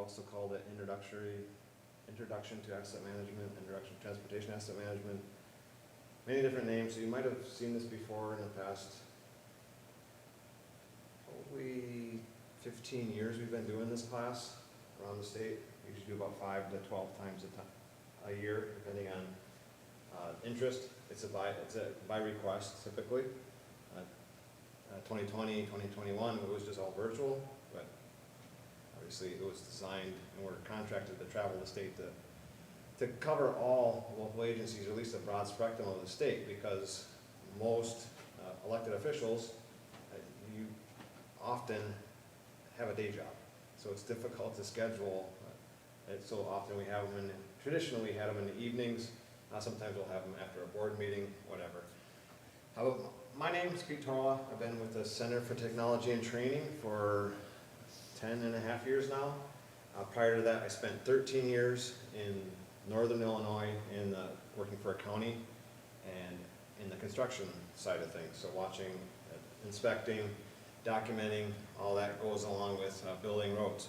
also called it Introduction to Asset Management, Introduction to Transportation Asset Management. Many different names, so you might have seen this before in the past. Probably 15 years we've been doing this class around the state. We usually do about 5 to 12 times a year, depending on interest. It's a by request typically. 2020, 2021, it was just all virtual, but obviously it was designed and we're contracted to travel the state to cover all local agencies, or at least a broad spectrum of the state, because most elected officials, you often have a day job. So it's difficult to schedule. So often we have them traditionally we had them in the evenings. Sometimes we'll have them after a board meeting, whatever. My name is Pete Torla. I've been with the Center for Technology and Training for 10.5 years now. Prior to that, I spent 13 years in Northern Illinois working for a county and in the construction side of things. So watching, inspecting, documenting, all that goes along with building roads.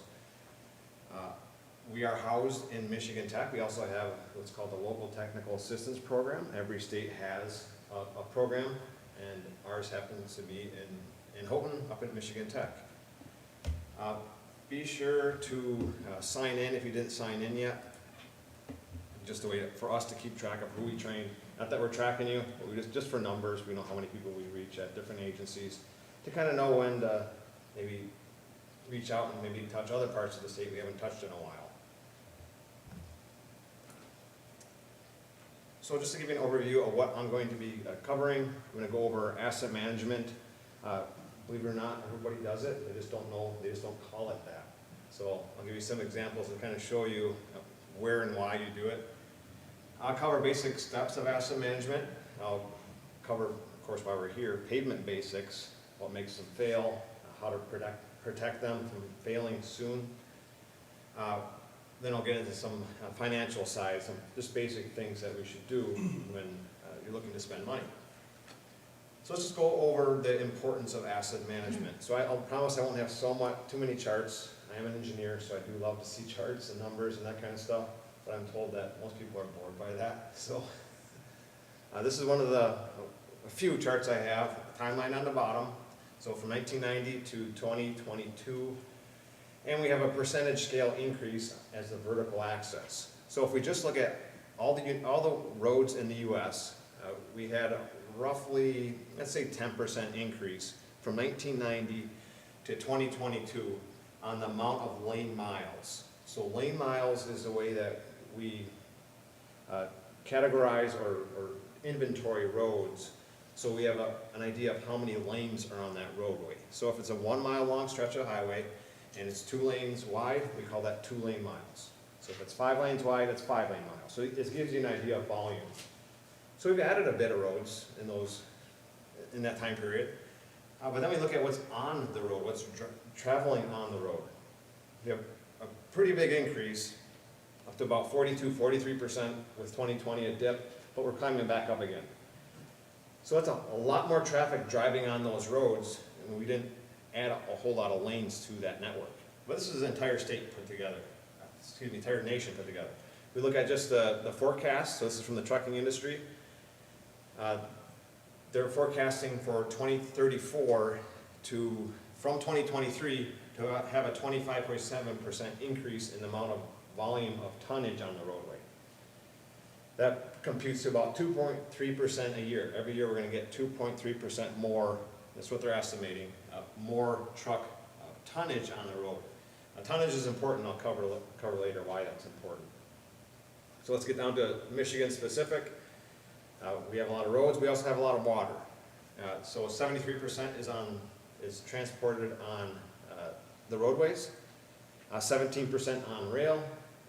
We are housed in Michigan Tech. We also have what's called the Local Technical Assistance Program. Every state has a program, and ours happens to be in Houghton, up at Michigan Tech. Be sure to sign in if you didn't sign in yet. Just a way for us to keep track of who we train. Not that we're tracking you, but we just for numbers, we know how many people we reach at different agencies, to kind of know when to maybe reach out and maybe touch other parts of the state we haven't touched in a while. So just to give you an overview of what I'm going to be covering, I'm going to go over asset management. Believe it or not, everybody does it. They just don't know, they just don't call it that. So I'll give you some examples and kind of show you where and why you do it. I'll cover basic steps of asset management. I'll cover, of course, while we're here, pavement basics, what makes them fail, how to protect them from failing soon. Then I'll get into some financial side, some just basic things that we should do when you're looking to spend money. So let's just go over the importance of asset management. So I'll promise I won't have too many charts. I am an engineer, so I do love to see charts and numbers and that kind of stuff, but I'm told that most people are bored by that. So this is one of a few charts I have, timeline on the bottom. So from 1990 to 2022. And we have a percentage scale increase as the vertical axis. So if we just look at all the roads in the U.S., we had roughly, let's say 10% increase from 1990 to 2022 on the amount of lane miles. So lane miles is the way that we categorize or inventory roads. So we have an idea of how many lanes are on that roadway. So if it's a 1 mile long stretch of highway, and it's 2 lanes wide, we call that 2 lane miles. So if it's 5 lanes wide, it's 5 lane miles. So this gives you an idea of volume. So we've added a bit of roads in that time period. But then we look at what's on the road, what's traveling on the road. We have a pretty big increase, up to about 42, 43% with 2020 a dip, but we're climbing back up again. So that's a lot more traffic driving on those roads, and we didn't add a whole lot of lanes to that network. But this is an entire state put together, entire nation put together. We look at just the forecast, so this is from the trucking industry. They're forecasting for 2034 from 2023 to have a 25.7% increase in the amount of volume of tonnage on the roadway. That computes to about 2.3% a year. Every year we're going to get 2.3% more. That's what they're estimating, more truck tonnage on the road. Tonnage is important. I'll cover later why that's important. So let's get down to Michigan specific. We have a lot of roads. We also have a lot of water. So 73% is transported on the roadways, 17% on rail,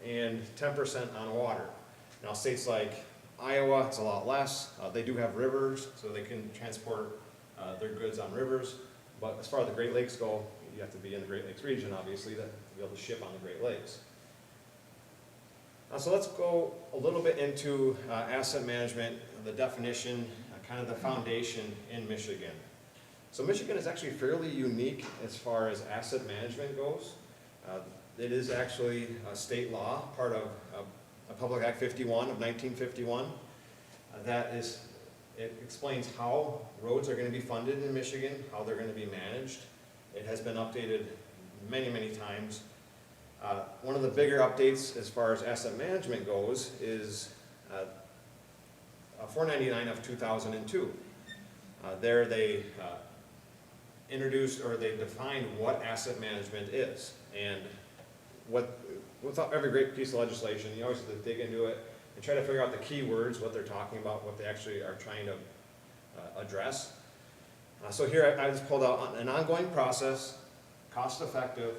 and 10% on water. Now states like Iowa, it's a lot less. They do have rivers, so they can transport their goods on rivers. But as far as the Great Lakes go, you have to be in the Great Lakes region, obviously, to be able to ship on the Great Lakes. So let's go a little bit into asset management, the definition, kind of the foundation in Michigan. So Michigan is actually fairly unique as far as asset management goes. It is actually a state law, part of Public Act 51 of 1951. It explains how roads are going to be funded in Michigan, how they're going to be managed. It has been updated many, many times. One of the bigger updates as far as asset management goes is 499 of 2002. There they introduced, or they defined what asset management is. And with every great piece of legislation, you always have to dig into it and try to figure out the key words, what they're talking about, what they actually are trying to address. So here I just pulled out an ongoing process, cost-effective,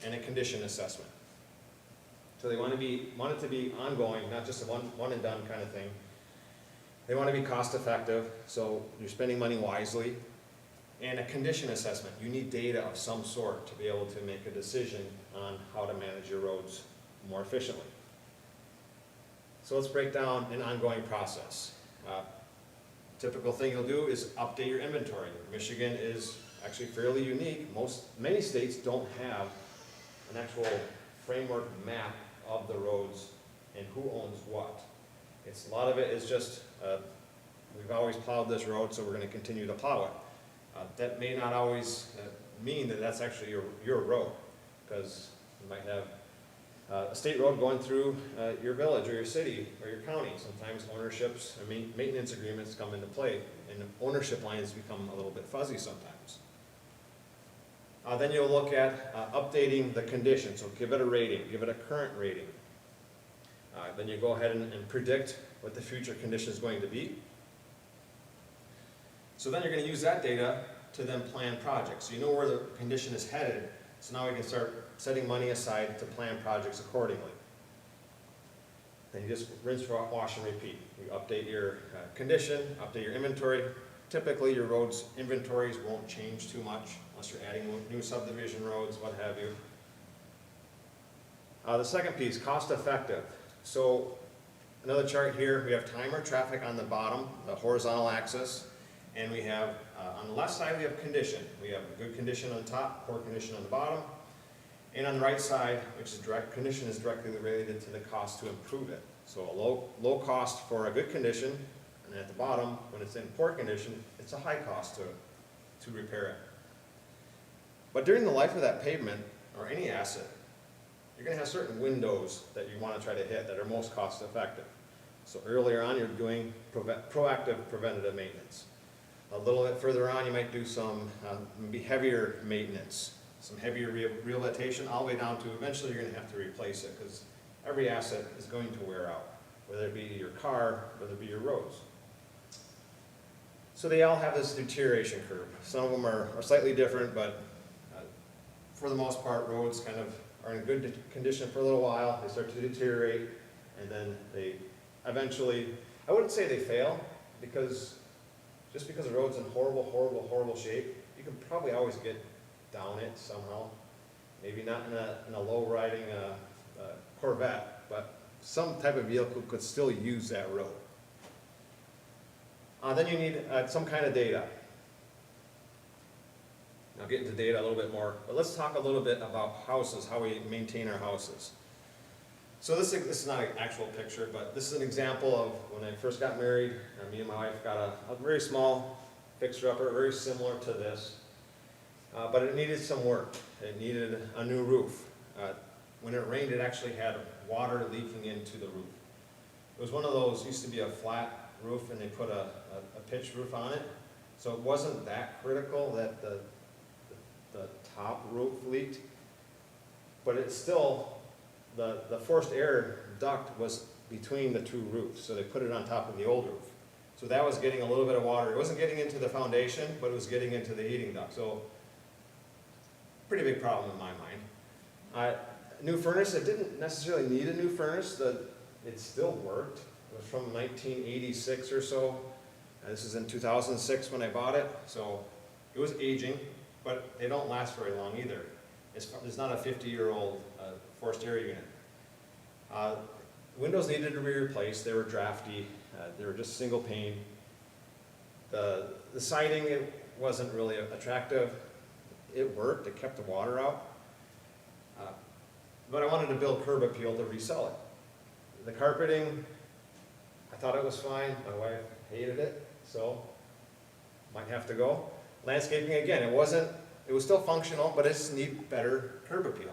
and a condition assessment. So they want it to be ongoing, not just a one and done kind of thing. They want to be cost-effective, so you're spending money wisely. And a condition assessment, you need data of some sort to be able to make a decision on how to manage your roads more efficiently. So let's break down an ongoing process. Typical thing you'll do is update your inventory. Michigan is actually fairly unique. Many states don't have an actual framework map of the roads and who owns what. A lot of it is just, we've always plowed this road, so we're going to continue to plow it. That may not always mean that that's actually your road, because you might have a state road going through your village or your city or your county. Sometimes ownerships, maintenance agreements come into play, and ownership lines become a little bit fuzzy sometimes. Then you'll look at updating the condition, so give it a rating, give it a current rating. Then you go ahead and predict what the future condition is going to be. So then you're going to use that data to then plan projects. So you know where the condition is headed, so now we can start setting money aside to plan projects accordingly. Then you just rinse, wash, and repeat. You update your condition, update your inventory. Typically your roads inventories won't change too much unless you're adding new subdivision roads, what have you. The second piece, cost effective. So another chart here, we have timer traffic on the bottom, the horizontal axis. And we have, on the left side we have condition. We have good condition on top, poor condition on the bottom. And on the right side, which is condition is directly related to the cost to improve it. So a low cost for a good condition, and at the bottom, when it's in poor condition, it's a high cost to repair it. But during the life of that pavement, or any asset, you're going to have certain windows that you want to try to hit that are most cost effective. So earlier on, you're doing proactive preventative maintenance. A little bit further on, you might do some maybe heavier maintenance, some heavier rehabilitation, all the way down to eventually you're going to have to replace it, because every asset is going to wear out, whether it be your car, whether it be your roads. So they all have this deterioration curve. Some of them are slightly different, but for the most part, roads kind of are in good condition for a little while. They start to deteriorate, and then they eventually, I wouldn't say they fail, because just because a road's in horrible shape, you can probably always get down it somehow. Maybe not in a low riding Corvette, but some type of vehicle could still use that road. Then you need some kind of data. I'll get into data a little bit more, but let's talk a little bit about houses, how we maintain our houses. So this is not an actual picture, but this is an example of when I first got married. Me and my wife got a very small fixer-upper, very similar to this, but it needed some work. It needed a new roof. When it rained, it actually had water leaking into the roof. It was one of those, used to be a flat roof, and they put a pitched roof on it, so it wasn't that critical that the top roof leaked, but it's still, the forced air duct was between the two roofs, so they put it on top of the old roof. So that was getting a little bit of water. It wasn't getting into the foundation, but it was getting into the heating duct. So pretty big problem in my mind. New furnace, it didn't necessarily need a new furnace. It still worked. It was from 1986 or so. This is in 2006 when I bought it, so it was aging, but they don't last very long either. It's not a 50-year-old forced air unit. Windows needed to be replaced. They were drafty. They were just single pane. The siding, it wasn't really attractive. It worked. It kept the water out. but I wanted to build curb appeal to resell it. The carpeting, I thought it was fine, my wife hated it, so might have to go. Landscaping, again, it was still functional, but it just needed better curb appeal.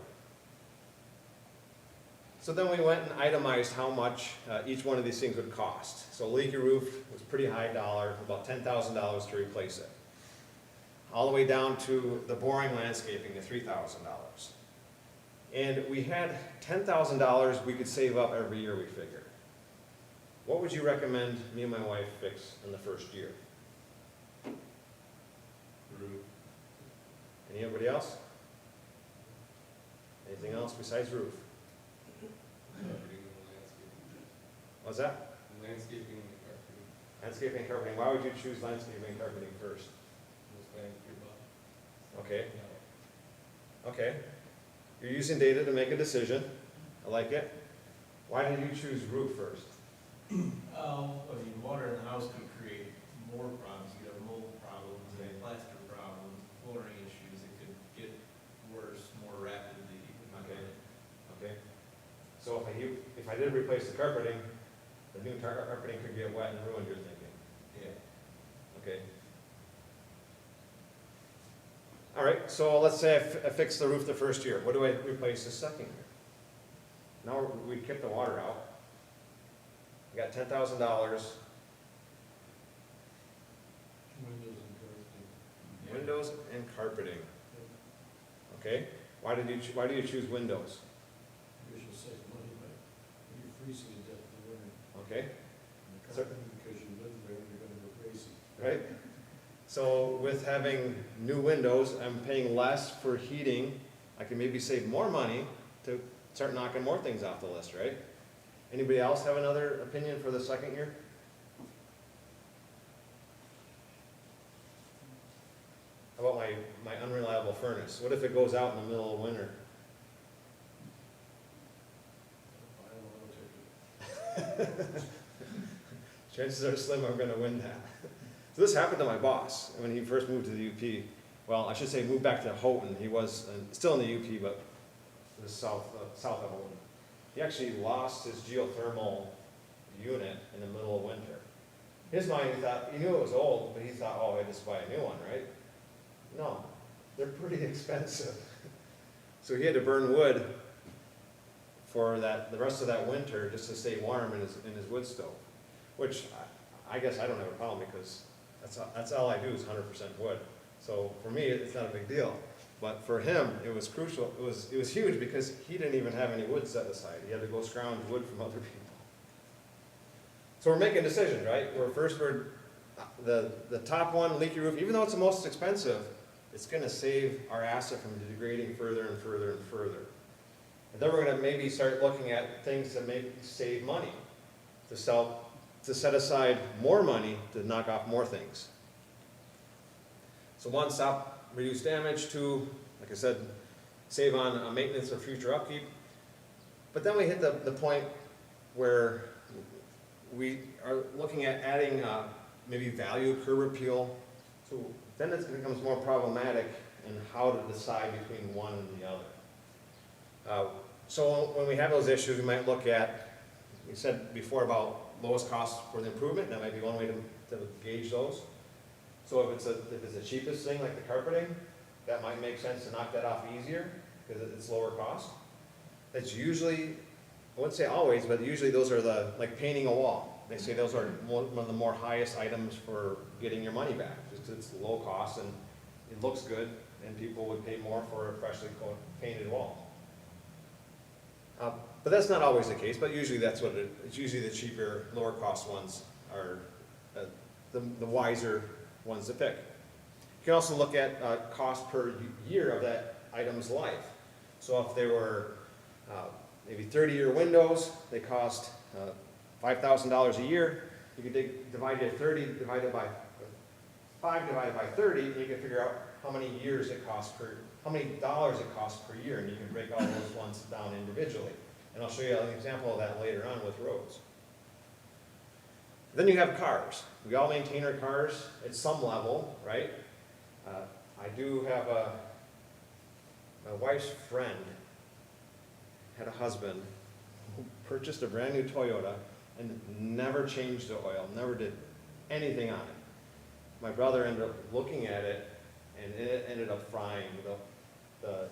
So then we went and itemized how much each one of these things would cost. So leaky roof was pretty high dollar, about $10,000 to replace it. All the way down to the boring landscaping, the $3,000. And we had $10,000 we could save up every year, we figured. What would you recommend me and my wife fix in the first year? Roof. Anybody else? Anything else besides roof? Carpeting and landscaping. What's that? Landscaping and carpeting. Landscaping and carpeting. Why would you choose landscaping and carpeting first? Most bang for your buck. Okay, Yeah. okay. You're using data to make a decision. I like it. Why did you choose roof first? I mean, water in the house could create more problems. You have mold problems, and plaster problems, flooring issues. It could get worse more rapidly. Okay. Okay. So if I did replace the carpeting, the new carpeting could get wet and ruined, you're thinking? Yeah. Okay. All right, so let's say I fix the roof the first year. What do I replace the second year? Now we kick the water out. We got $10,000. Windows and carpeting. Windows and carpeting. Okay. Why do you choose windows? Because you'll save money, but you're freezing to death in the winter. Okay. And the carpeting, because you live there, you're gonna go crazy. Right. So with having new windows, I'm paying less for heating. I can maybe save more money to start knocking more things off the list, right? Anybody else have another opinion for the second year? How about my unreliable furnace? What if it goes out in the middle of winter? I don't know what to do. Chances are slim I'm gonna win that. So this happened to my boss when he first moved to the UP. Well, I should say moved back to Houghton. He was still in the UP, but it was south of Houghton. He actually lost his geothermal unit in the middle of winter. His mind, he thought, he knew it was old, but he thought, oh, I just buy a new one, right? No, they're pretty expensive. So he had to burn wood for the rest of that winter just to stay warm in his wood stove, which I guess I don't have a problem because that's all I do is 100% wood. So for me, it's not a big deal. But for him, it was crucial. It was huge because he didn't even have any wood set aside. He had to go scrounge wood from other people. So we're making decisions, right? We're the top one, leaky roof, even though it's the most expensive, it's going to save our asset from degrading further and further and further. And then we're going to maybe start looking at things that maybe save money, to set aside more money to knock off more things. So one, stop, reduce damage. Two, like I said, save on maintenance or future upkeep. But then we hit the point where we are looking at adding maybe value, curb appeal. So then it becomes more problematic in how to decide between one and the other. So when we have those issues, we might look at, we said before about lowest cost for the improvement. That might be one way to gauge those. So if it's the cheapest thing, like the carpeting, that might make sense to knock that off easier because it's lower cost. That's usually, I wouldn't say always, but usually those are like painting a wall. They say those are one of the more highest items for getting your money back, just because it's low cost and it looks good, and people would pay more for a freshly painted wall. But that's not always the case, but usually that's what it's usually the cheaper, lower cost ones are the wiser ones to pick. You can also look at cost per year of that item's life. So if they were maybe 30-year windows, they cost $5,000 a year. You could divide it 30 divided by 5 divided by 30, and you can figure out how many years it costs how many dollars it costs per year, and you can break all those ones down individually. And I'll show you an example of that later on with roads. Then you have cars. We all maintain our cars at some level, right? I do have my wife's friend had a husband who purchased a brand new Toyota and never changed the oil, never did anything on it. My brother ended up looking at it, and it ended up frying. The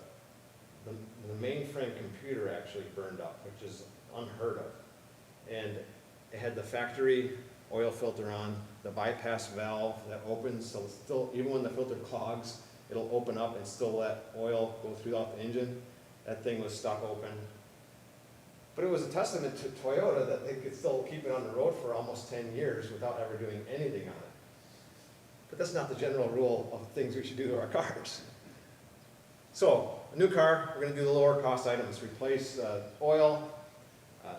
mainframe computer actually burned up, which is unheard of. And it had the factory oil filter on, the bypass valve that opens, so still, even when the filter clogs, it'll open up and still let oil go throughout the engine. That thing was stuck open. But it was a testament to Toyota that they could still keep it on the road for almost 10 years without ever doing anything on it. But that's not the general rule of things we should do to our cars. So, a new car, we're going to do the lower cost items. Replace oil,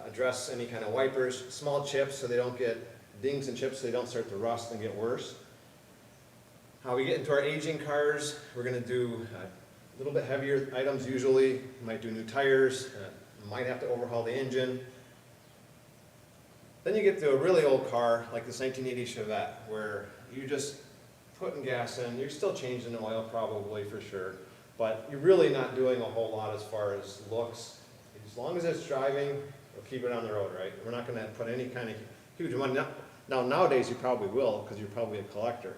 address any kind of wipers, small chips so they don't get dings and chips so they don't start to rust and get worse. How we get into our aging cars, we're going to do a little bit heavier items usually. We might do new tires, might have to overhaul the engine. Then you get to a really old car like this 1980 Chevette where you're just putting gas in, you're still changing the oil probably for sure, but you're really not doing a whole lot as far as looks. As long as it's driving, we'll keep it on the road, right? We're not going to put any kind of huge money. Now nowadays you probably will because you're probably a collector.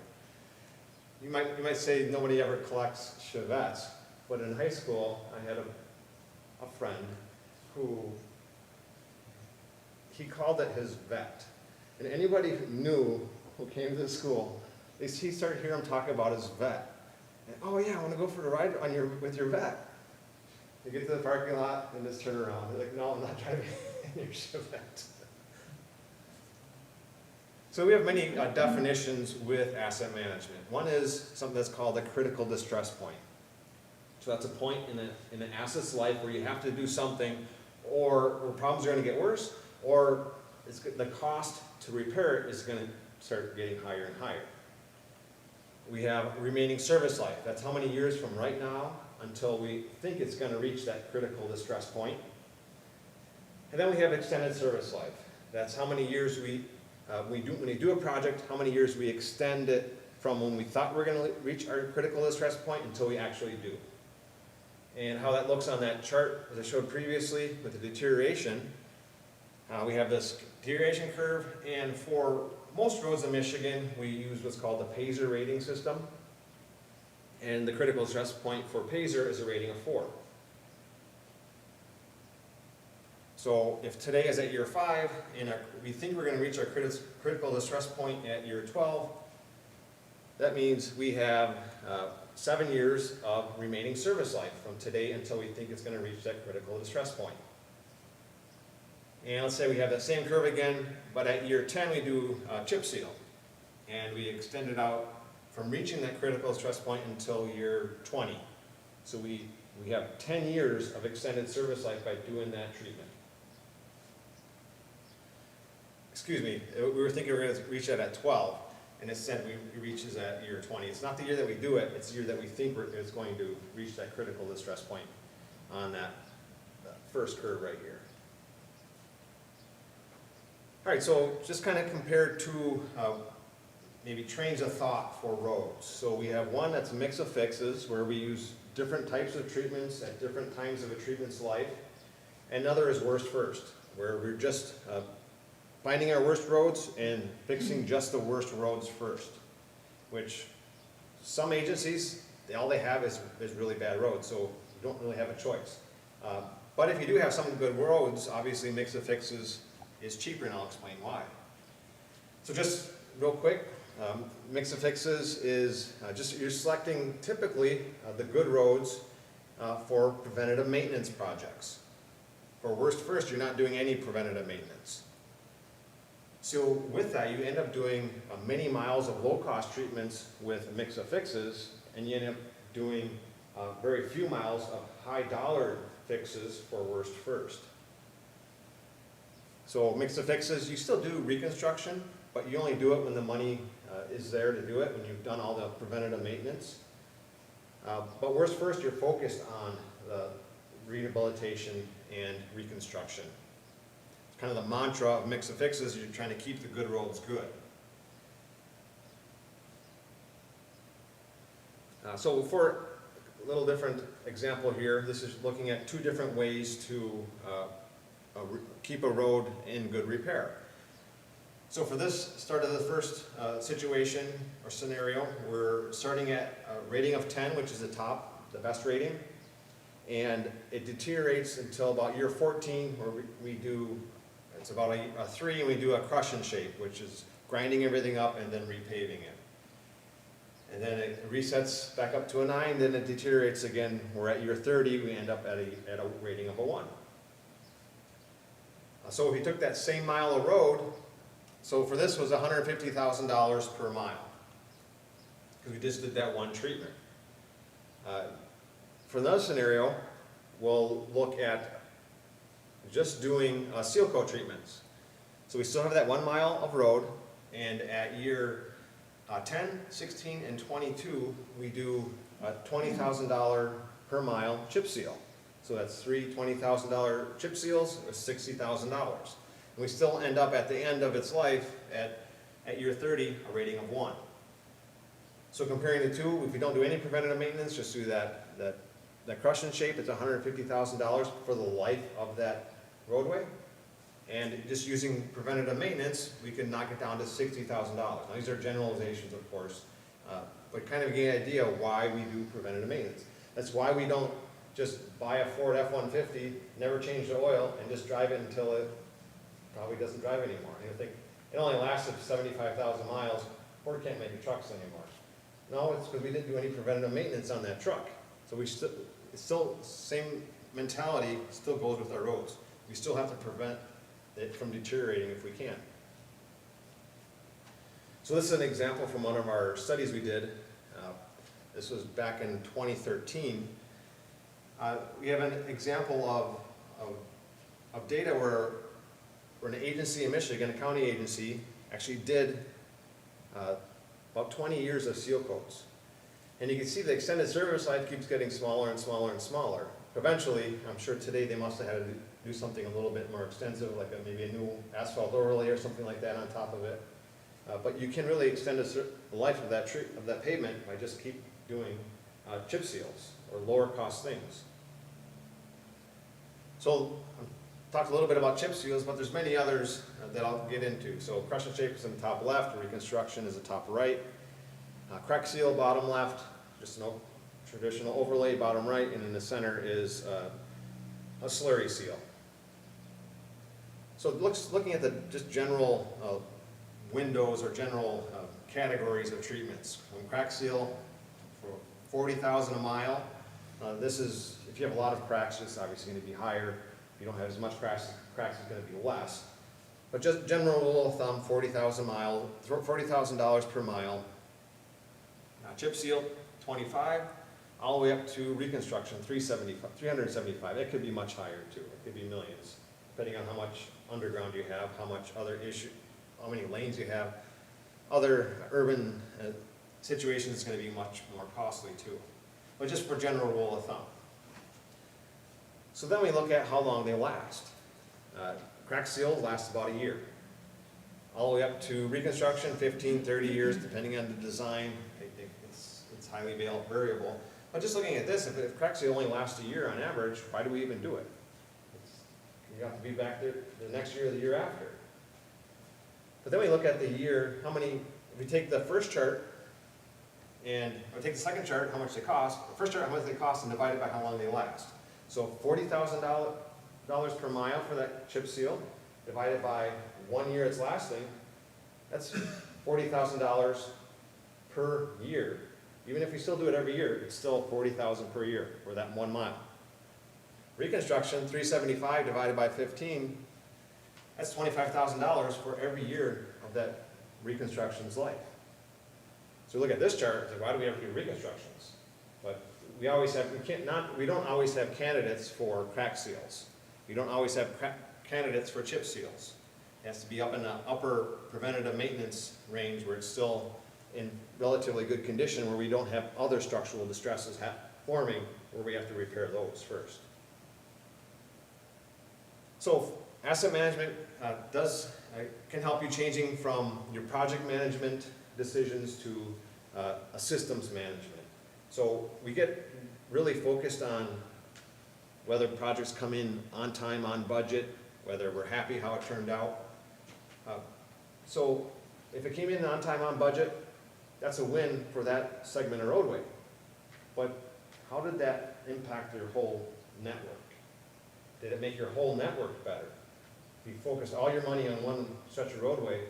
You might say nobody ever collects Chevettes, but in high school I had a friend who, he called it his vet. And anybody who knew who came to the school, he started hearing him talk about his vet. And, oh yeah, I want to go for a ride with your vet. You get to the parking lot and just turn around. They're like, no, I'm not driving in your Chevette. So we have many definitions with asset management. One is something that's called a critical distress point. So that's a point in an asset's life where you have to do something or problems are going to get worse, or the cost to repair it is going to start getting higher and higher. We have remaining service life. That's how many years from right now until we think it's going to reach that critical distress point. And then we have extended service life. That's how many years when you do a project, how many years we extend it from when we thought we were going to reach our critical distress point until we actually do. And how that looks on that chart, as I showed previously with the deterioration, we have this deterioration curve, and for most roads in Michigan, we use what's called the PASER rating system. And the critical distress point for PASER is a rating of 4. So if today is at year 5, and we think we're going to reach our critical distress point at year 12, that means we have 7 years of remaining service life from today until we think it's going to reach that critical distress point. And let's say we have that same curve again, but at year 10 we do chip seal. And we extend it out from reaching that critical stress point until year 20. So we have 10 years of extended service life by doing that treatment. Excuse me, we were thinking we were going to reach that at 12, and instead it reaches at year 20. It's not the year that we do it, it's the year that we think it's going to reach that critical distress point on that first curve right here. All right, so just kind of compared to maybe trains of thought for roads. So we have one that's a mix of fixes where we use different types of treatments at different times of a treatment's life. Another is worst first, where we're just finding our worst roads and fixing just the worst roads first, which some agencies, all they have is really bad roads, so you don't really have a choice. But if you do have some good roads, obviously mix of fixes is cheaper, and I'll explain why. So just real quick, mix of fixes is you're selecting typically the good roads for preventative maintenance projects. For worst first, you're not doing any preventative maintenance. So with that, you end up doing many miles of low-cost treatments with a mix of fixes, and you end up doing very few miles of high-dollar fixes for worst first. So mix of fixes, you still do reconstruction, but you only do it when the money is there to do it, when you've done all the preventative maintenance. But worst first, you're focused on the rehabilitation and reconstruction. It's kind of the mantra of mix of fixes, you're trying to keep the good roads good. So for little different example here. This is looking at two different ways to keep a road in good repair. So for this start of the first situation or scenario, we're starting at a rating of 10, which is the top, the best rating. And it deteriorates until about year 14, where we do, it's about a 3, and we do a crush and shape, which is grinding everything up and then repaving it. And then it resets back up to a 9, then it deteriorates again. We're at year 30, we end up at a rating of a 1. So if you took that same mile of road, so for this was $150,000 per mile, because we just did that one treatment. For another scenario, we'll look at just doing seal coat treatments. So we still have that 1 mile of road, and at year 10, 16, and 22, we do a $20,000 per mile chip seal. So that's 3 $20,000 chip seals, or $60,000. And we still end up at the end of its life at year 30, a rating of 1. So comparing the two, if we don't do any preventative maintenance, just do that crush and shape, it's $150,000 for the life of that roadway. And just using preventative maintenance, we can knock it down to $60,000. Now these are generalizations, of course, but kind of get an idea of why we do preventative maintenance. That's why we don't just buy a Ford F-150, never change the oil, and just drive it until it probably doesn't drive anymore. And you think, it only lasted 75,000 miles, Ford can't make trucks anymore. No, it's because we didn't do any preventative maintenance on that truck. So it's still, same mentality still goes with our roads. We still have to prevent it from deteriorating if we can. So this is an example from one of our studies we did. This was back in 2013. We have an example of data where an agency in Michigan, a county agency, actually did about 20 years of seal coats. And you can see the extended service life keeps getting smaller and smaller and smaller. Eventually, I'm sure today they must have had to do something a little bit more extensive, like maybe a new asphalt overlay or something like that on top of it. But you can really extend the life of that pavement by just keep doing chip seals or lower cost things. So I talked a little bit about chip seals, but there's many others that I'll get into. So crush and shape is in the top left, reconstruction is the top right. Crack seal, bottom left, just a traditional overlay, bottom right, and in the center is a slurry seal. So looking at the just general windows or general categories of treatments. Crack seal for $40,000 a mile. This is, if you have a lot of cracks, it's obviously going to be higher. If you don't have as much cracks, it's going to be less. But just general rule of thumb, $40,000 per mile. Chip seal, 25, all the way up to reconstruction, 375. It could be much higher too. It could be millions, depending on how much underground you have, how many lanes you have. Other urban situations, it's going to be much more costly too. But just for general rule of thumb. So then we look at how long they last. Crack seals last about a year. All the way up to reconstruction, 15, 30 years, depending on the design. It's highly variable. But just looking at this, if crack seal only lasts a year on average, why do we even do it? You have to be back there the next year or the year after. But then we look at the year, if we take the first chart, and or take the second chart, how much they cost, the first chart, how much they cost, and divide it by how long they last. So $40,000 per mile for that chip seal, divided by 1 year it's lasting, that's $40,000 per year. Even if we still do it every year, it's still $40,000 per year for that 1 mile. Reconstruction, 375 divided by 15, that's $25,000 for every year of that reconstruction's life. So look at this chart, why do we have to do reconstructions? But we don't always have candidates for crack seals. We don't always have candidates for chip seals. It has to be up in the upper preventative maintenance range where it's still in relatively good condition, where we don't have other structural distresses forming, where we have to repair those first. So asset management can help you changing from your project management decisions to a systems management. So we get really focused on whether projects come in on time, on budget, whether we're happy how it turned out. So if it came in on time, on budget, that's a win for that segment of roadway. But how did that impact your whole network? Did it make your whole network better? If you focused all your money on one stretch of roadway,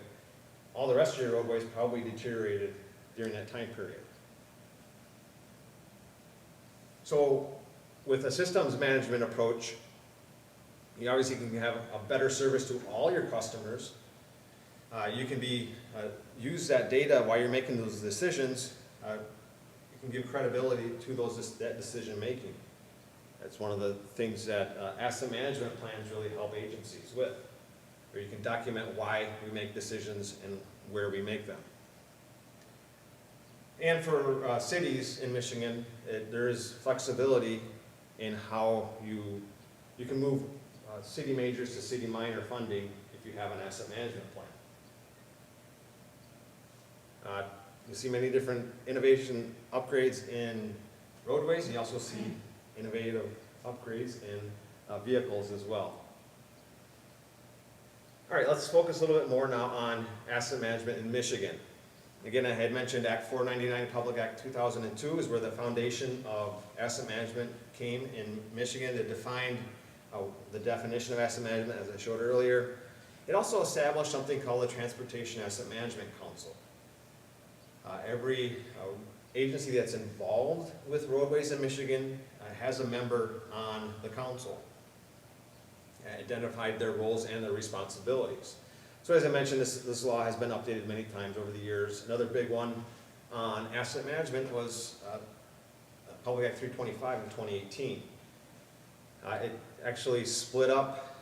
all the rest of your roadways probably deteriorated during that time period. So with a systems management approach, you obviously can have a better service to all your customers. You can use that data while you're making those decisions. You can give credibility to that decision making. That's one of the things that asset management plans really help agencies with, where you can document why we make decisions and where we make them. And for cities in Michigan, there is flexibility in how you can move city majors to city minor funding if you have an asset management plan. You see many different innovation upgrades in roadways, and you also see innovative upgrades in vehicles as well. All right, let's focus a little bit more now on asset management in Michigan. Again, I had mentioned Act 499, Public Act 2002 is where the foundation of asset management came in Michigan. It defined the definition of asset management, as I showed earlier. It also established something called the Transportation Asset Management Council. Every agency that's involved with roadways in Michigan has a member on the council, identified their roles and their responsibilities. So as I mentioned, this law has been updated many times over the years. Another big one on asset management was Public Act 325 in 2018. It actually split up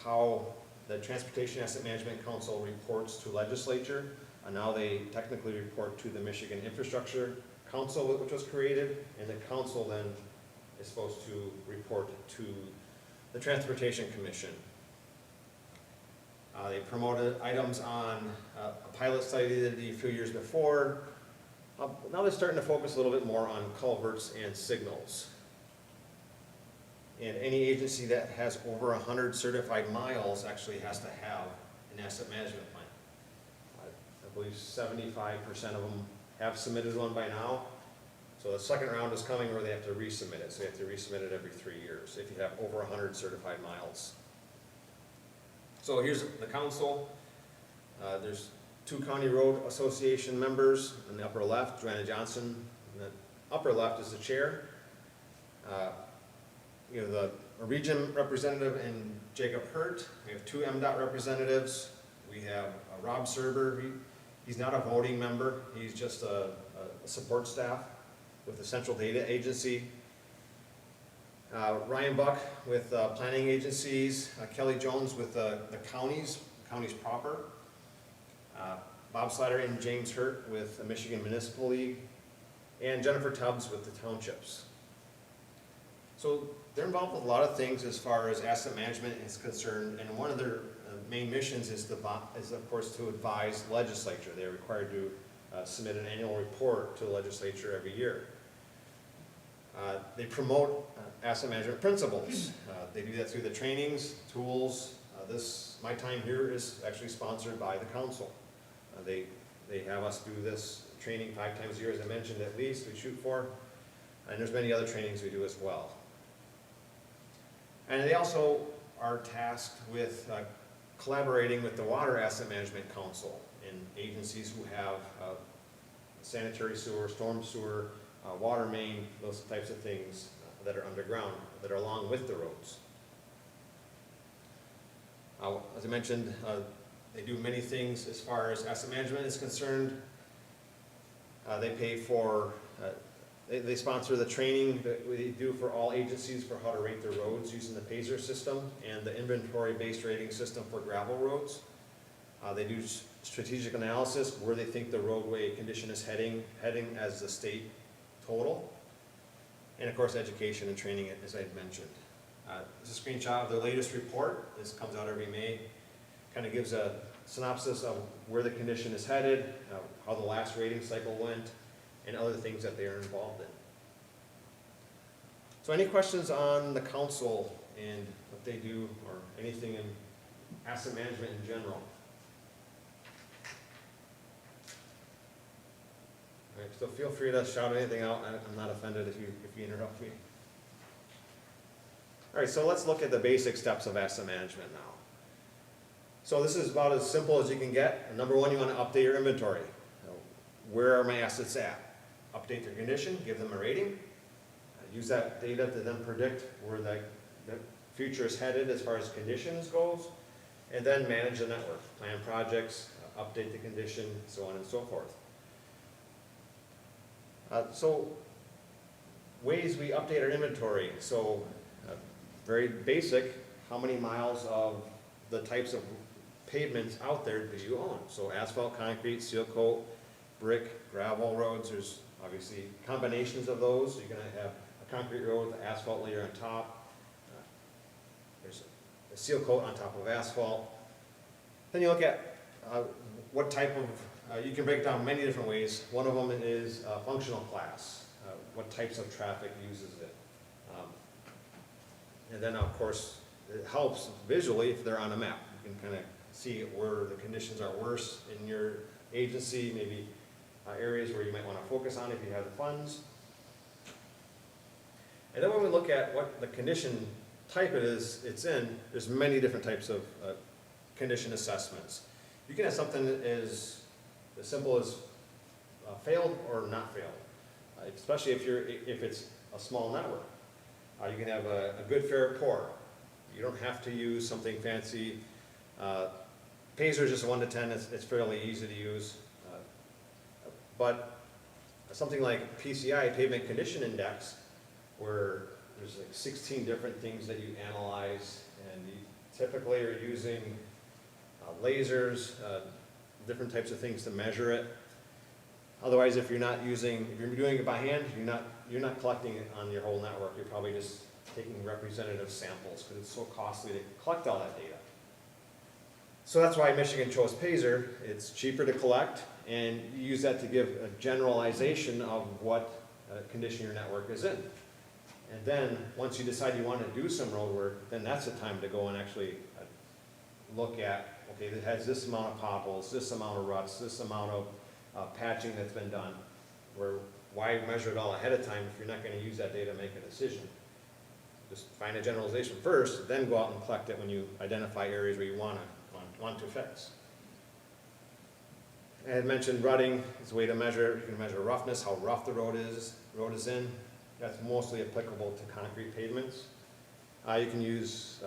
how the Transportation Asset Management Council reports to legislature. Now they technically report to the Michigan Infrastructure Council, which was created, and the council then is supposed to report to the Transportation Commission. They promoted items on a pilot study they did a few years before. Now they're starting to focus a little bit more on culverts and signals. And any agency that has over 100 certified miles actually has to have an asset management plan. I believe 75% of them have submitted one by now. So the second round is coming where they have to resubmit it. So you have to resubmit it every 3 years if you have over 100 certified miles. So here's the council. There's 2 County Road Association members in the upper left, Joanna Johnson. In the upper left is the chair. You know, the region representative and Jacob Hurt. We have 2 MDOT representatives. We have Rob Serber. He's not a voting member. He's just a support staff with the Central Data Agency. Ryan Buck with planning agencies. Kelly Jones with the counties proper. Bob Slatter and James Hurt with the Michigan Municipal League. And Jennifer Tubbs with the townships. So they're involved with a lot of things as far as asset management is concerned, and one of their main missions is of course to advise legislature. They're required to submit an annual report to the legislature every year. They promote asset management principles. They do that through the trainings, tools. My time here is actually sponsored by the council. They have us do this training 5 times a year, as I mentioned, at least we shoot for, and there's many other trainings we do as well. And they also are tasked with collaborating with the Water Asset Management Council and agencies who have sanitary sewer, storm sewer, water main, those types of things that are underground, that are along with the roads. As I mentioned, they do many things as far as asset management is concerned. They pay for, they sponsor the training that we do for all agencies for how to rate their roads using the PASER system and the inventory-based rating system for gravel roads. They do strategic analysis where they think the roadway condition is heading as the state total. And of course, education and training, as I mentioned. This is a screenshot of the latest report. This comes out every May. Kind of gives a synopsis of where the condition is headed, how the last rating cycle went, and other things that they are involved in. So any questions on the council and what they do, or anything in asset management in general? All right, so feel free to shout anything out. I'm not offended if you interrupt me. All right, so let's look at the basic steps of asset management now. So this is about as simple as you can get. Number one, you want to update your inventory. Where are my assets at? Update their condition, give them a rating. Use that data to then predict where the future is headed as far as conditions goes. And then manage the network, plan projects, update the condition, so on and so forth. So ways we update our inventory. So very basic, how many miles of the types of pavements out there do you own? So asphalt, concrete, seal coat, brick, gravel roads, there's obviously combinations of those. You're gonna have a concrete road with an asphalt layer on top. There's a seal coat on top of asphalt. Then you look at what type of, you can break it down many different ways. One of them is functional class. What types of traffic uses it? And then of course, it helps visually if they're on a map. You can kind of see where the conditions are worse in your agency, maybe areas where you might want to focus on if you have the funds. And then when we look at what the condition type it's in, there's many different types of condition assessments. You can have something that is as simple as failed or not failed, especially if it's a small network. You can have a good, fair, poor. You don't have to use something fancy. Phaser is just 1 to 10. It's fairly easy to use. But something like PCI, Pavement Condition Index, where there's like 16 different things that you analyze, and you typically are using lasers, different types of things to measure it. Otherwise, if you're doing it by hand, you're not collecting it on your whole network. You're probably just taking representative samples because it's so costly to collect all that data. So that's why Michigan chose Phaser. It's cheaper to collect, and you use that to give a generalization of what condition your network is in. And then, once you decide you want to do some road work, then that's the time to go and actually look at, okay, it has this amount of potholes, this amount of ruts, this amount of patching that's been done. Why measure it all ahead of time if you're not going to use that data to make a decision? Just find a generalization first, then go out and collect it when you identify areas where you want to fix. I had mentioned rutting is a way to measure. You can measure roughness, how rough the road is in. That's mostly applicable to concrete pavements. You can use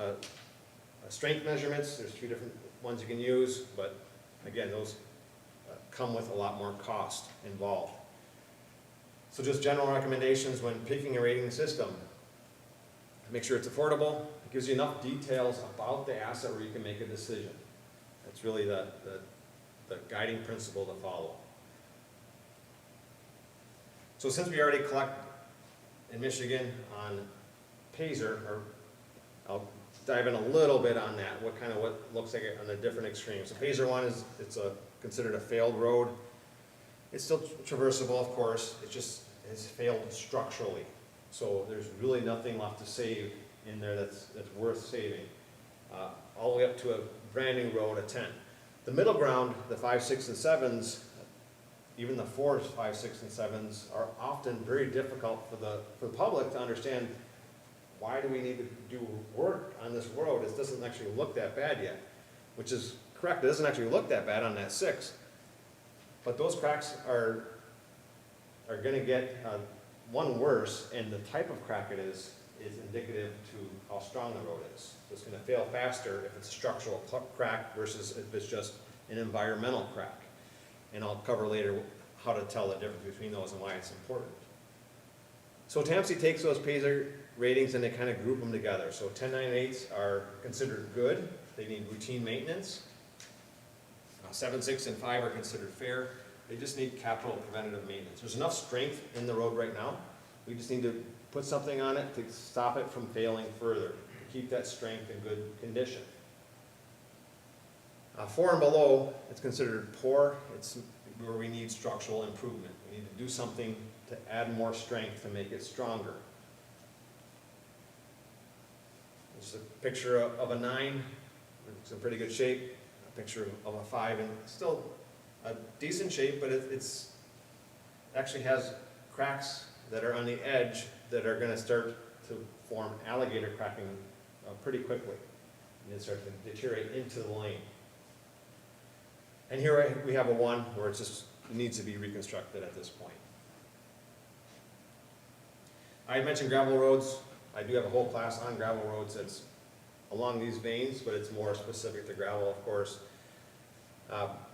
strength measurements. There's 2 different ones you can use, but again, those come with a lot more cost involved. So just general recommendations when picking a rating system. Make sure it's affordable. It gives you enough details about the asset where you can make a decision. That's really the guiding principle to follow. So since we already collect in Michigan on Phaser, or I'll dive in a little bit on that, what looks like it on the different extremes. So Phaser 1 it's considered a failed road. It's still traversable, of course. It's failed structurally. So there's really nothing left to save in there that's worth saving. All the way up to a brand new road, a 10. The middle ground, the 5, 6, and 7s, even the 4s, 5, 6, and 7s are often very difficult for the public to understand. Why do we need to do work on this road? It doesn't actually look that bad yet, which is correct. It doesn't actually look that bad on that 6. But those cracks are going to get one worse, and the type of crack it is indicative to how strong the road is. So it's going to fail faster if it's a structural crack versus if it's just an environmental crack. And I'll cover later how to tell the difference between those and why it's important. So TAMSI takes those Phaser ratings and they kind of group them together. So 10, 9, 8s are considered good. They need routine maintenance. 7, 6, and 5 are considered fair. They just need capital preventative maintenance. There's enough strength in the road right now. We just need to put something on it to stop it from failing further, to keep that strength in good condition. 4 and below, it's considered poor. It's where we need structural improvement. We need to do something to add more strength to make it stronger. Just a picture of a 9, it's in pretty good shape. A picture of a 5, and still a decent shape, but it's actually has cracks that are on the edge that are going to start to form alligator cracking pretty quickly. And it starts to deteriorate into the lane. And here we have a 1 where it needs to be reconstructed at this point. I mentioned gravel roads. I do have a whole class on gravel roads that's along these veins, but it's more specific to gravel, of course.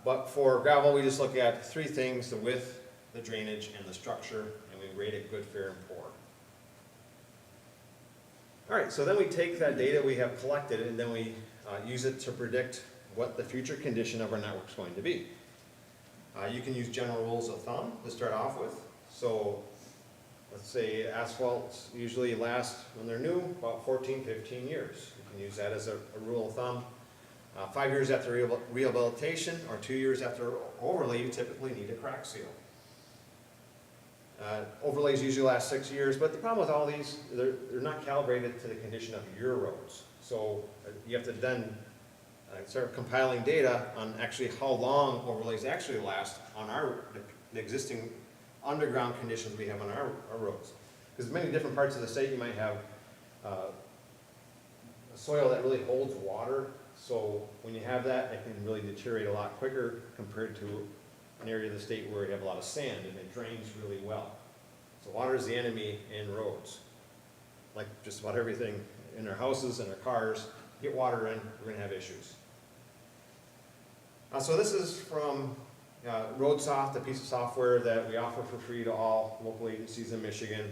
But for gravel, we just look at 3 things: the width, the drainage, and the structure, and we rate it good, fair, and poor. All right, so then we take that data we have collected, and then we use it to predict what the future condition of our network is going to be. You can use general rules of thumb to start off with. So let's say asphalts usually last, when they're new, about 14, 15 years. You can use that as a rule of thumb. 5 years after rehabilitation or 2 years after overlay, you typically need a crack seal. Overlays usually last 6 years, but the problem with all these, they're not calibrated to the condition of your roads. So you have to then start compiling data on actually how long overlays actually last on the existing underground conditions we have on our roads. Because many different parts of the state, you might have a soil that really holds water. So when you have that, it can really deteriorate a lot quicker compared to an area of the state where you have a lot of sand and it drains really well. So water is the enemy in roads. Like just about everything in our houses and our cars, get water in, we're going to have issues. So this is from RoadSoft, a piece of software that we offer for free to all local agencies in Michigan.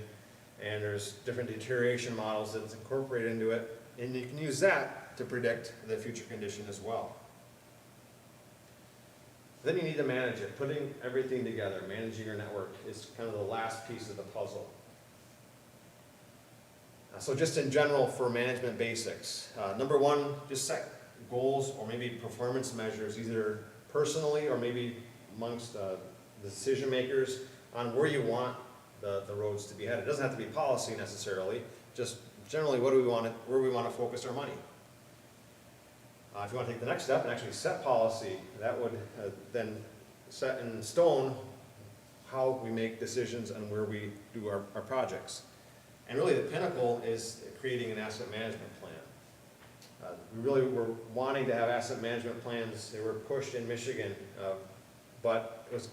And there's different deterioration models that's incorporated into it. And you can use that to predict the future condition as well. Then you need to manage it. Putting everything together, managing your network, is kind of the last piece of the puzzle. So just in general for management basics, number 1, just set goals or maybe performance measures, either personally or maybe amongst the decision makers, on where you want the roads to be headed. It doesn't have to be policy necessarily, just generally where we want to focus our money. If you want to take the next step and actually set policy, that would then set in stone how we make decisions and where we do our projects. And really the pinnacle is creating an asset management plan. We really were wanting to have asset management plans. They were pushed in Michigan, but it was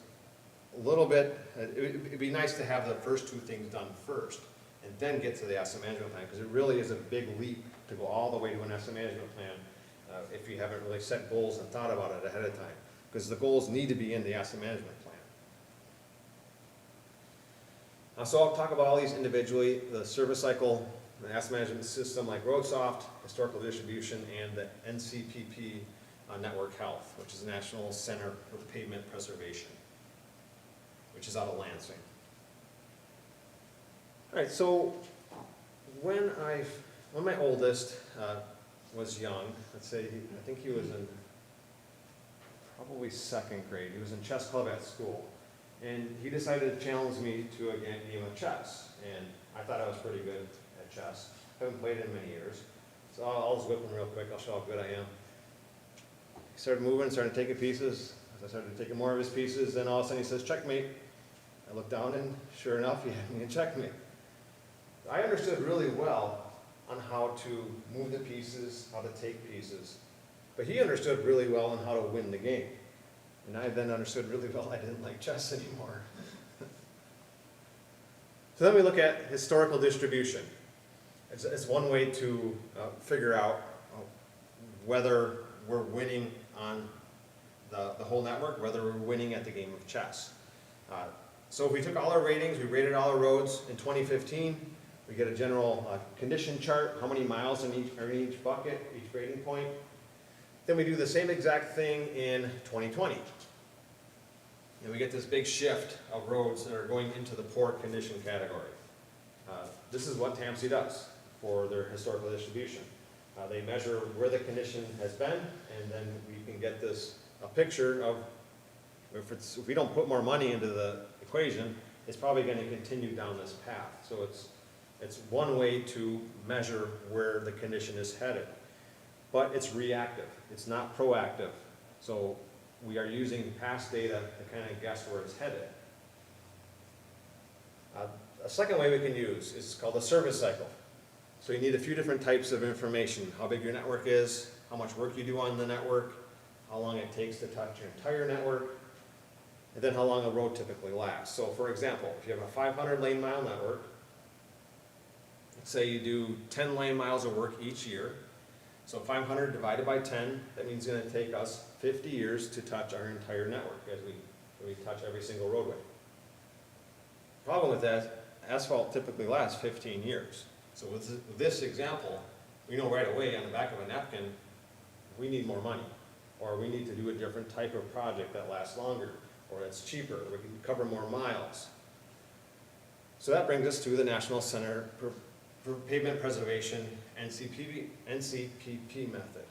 a little bit, it'd be nice to have the first 2 things done first and then get to the asset management plan, because it really is a big leap to go all the way to an asset management plan if you haven't really set goals and thought about it ahead of time, because the goals need to be in the asset management plan. So I'll talk about all these individually: the service cycle, the asset management system like RoadSoft, historical distribution, and the NCPP Network Health, which is the National Center for Pavement Preservation, which is out of Lansing. All right, so when my oldest was young, let's say, I think he was in probably 2nd grade. He was in chess club at school. And he decided to challenge me to a game of chess. And I thought I was pretty good at chess. Haven't played it in many years. So I'll just whip him real quick. I'll show how good I am. He started moving, started taking pieces. As I started taking more of his pieces, then all of a sudden he says, "Checkmate." I looked down and sure enough, he had me in checkmate. I understood really well on how to move the pieces, how to take pieces. But he understood really well on how to win the game. And I then understood really well I didn't like chess anymore. So then we look at historical distribution. It's one way to figure out whether we're winning on the whole network, whether we're winning at the game of chess. So if we took all our ratings, we rated all our roads in 2015, we get a general condition chart, how many miles are in each bucket, each rating point. Then we do the same exact thing in 2020. And we get this big shift of roads that are going into the poor condition category. This is what TAMC does for their historical distribution. They measure where the condition has been, and then we can get a picture of if we don't put more money into the equation, it's probably going to continue down this path. So it's It's one way to measure where the condition is headed. But it's reactive, it's not proactive. So we are using past data to kind of guess where it's headed. A second way we can use is called a service cycle. So you need a few different types of information: how big your network is, how much work you do on the network, how long it takes to touch your entire network, and then how long a road typically lasts. So for example, if you have a 500 lane mile network, say you do 10 lane miles of work each year, so 500 divided by 10, that means it's going to take us 50 years to touch our entire network as we touch every single roadway. Problem with that, asphalt typically lasts 15 years. So with this example, we know right away on the back of a napkin, we need more money, or we need to do a different type of project that lasts longer, or that's cheaper, or we can cover more miles. So that brings us to the National Center for Pavement Preservation, NCPP method.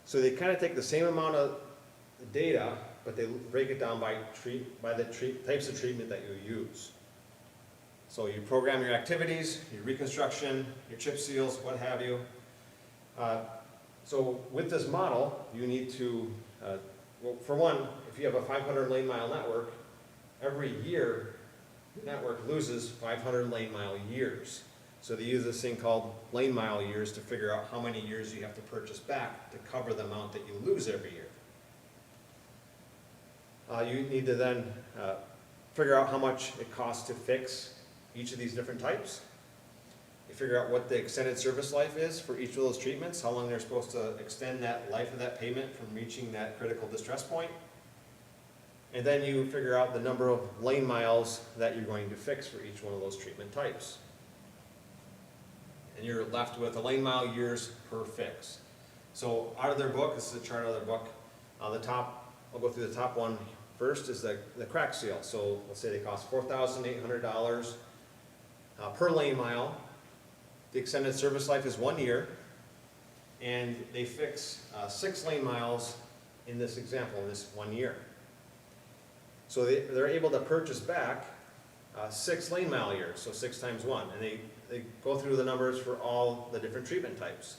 So they kind of take the same amount of data, but they break it down by the types of treatment that you use. So you program your activities, your reconstruction, your chip seals, what have you. So with this model, you need to, well, for one, if you have a 500 lane mile network, every year the network loses 500 lane mile years. So they use this thing called lane mile years to figure out how many years you have to purchase back to cover the amount that you lose every year. You need to then figure out how much it costs to fix each of these different types. You figure out what the extended service life is for each of those treatments, how long they're supposed to extend that life of that pavement from reaching that critical distress point. And then you figure out the number of lane miles that you're going to fix for each one of those treatment types. And you're left with a lane mile years per fix. So out of their book, this is a chart out of their book, on the top, I'll go through the top one first, is the crack seal. So let's say they cost $4,800 per lane mile. The extended service life is 1 year, and they fix 6 lane miles in this example, in this 1 year. So they're able to purchase back 6 lane mile years, so 6 times 1. And they go through the numbers for all the different treatment types.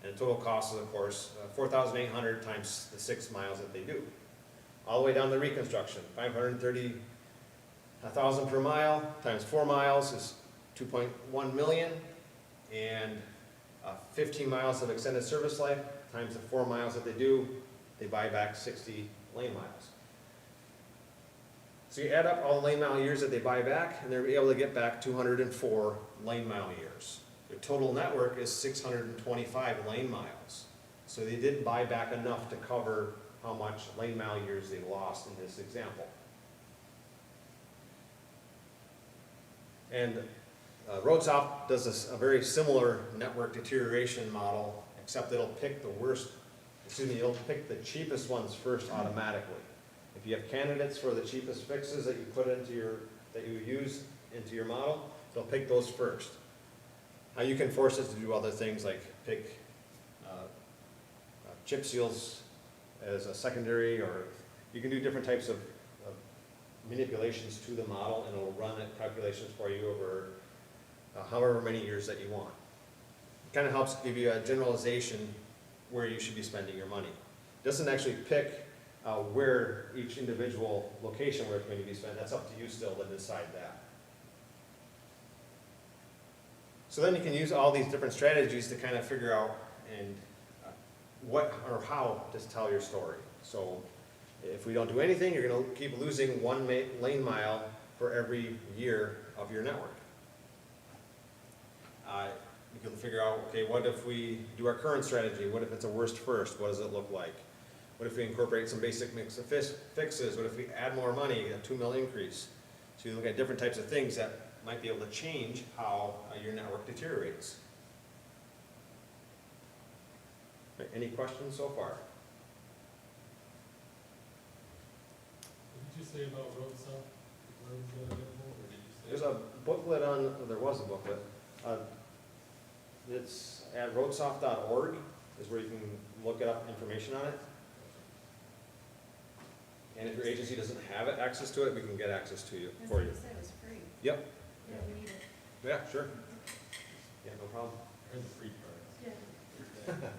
And the total cost is, of course, $4,800 times the 6 miles that they do. All the way down to reconstruction, $530,000 per mile times 4 miles is 2.1 million, and 15 miles of extended service life times the 4 miles that they do, they buy back 60 lane miles. So you add up all the lane mile years that they buy back, and they're able to get back 204 lane mile years. Their total network is 625 lane miles. So they did buy back enough to cover how much lane mile years they lost in this example. And RoadSoft does a very similar network deterioration model, except it'll pick it'll pick the cheapest ones first automatically. If you have candidates for the cheapest fixes that you use into your model, it'll pick those first. You can force it to do other things like pick chip seals as a secondary, or you can do different types of manipulations to the model, and it'll run calculations for you over however many years that you want. It kind of helps give you a generalization where you should be spending your money. It doesn't actually pick where each individual location where it's going to be spent. That's up to you still to decide that. So then you can use all these different strategies to kind of figure out what or how to tell your story. So if we don't do anything, you're going to keep losing 1 lane mile for every year of your network. You can figure out, okay, what if we do our current strategy? What if it's a worst first? What does it look like? What if we incorporate some basic mix of fixes? What if we add more money, a 2 mil increase? So you look at different types of things that might be able to change how your network deteriorates. Any questions so far? What did you say about RoadSoft? Roads available, or did you say? There's a booklet there was a booklet. It's at roadsoft.org is where you can look up information on it. And if your agency doesn't have access to it, we can get access to you, for you. As I said, it was free. Yep. Yeah, we need it. Yeah, sure. Yeah, no problem. Or the free part.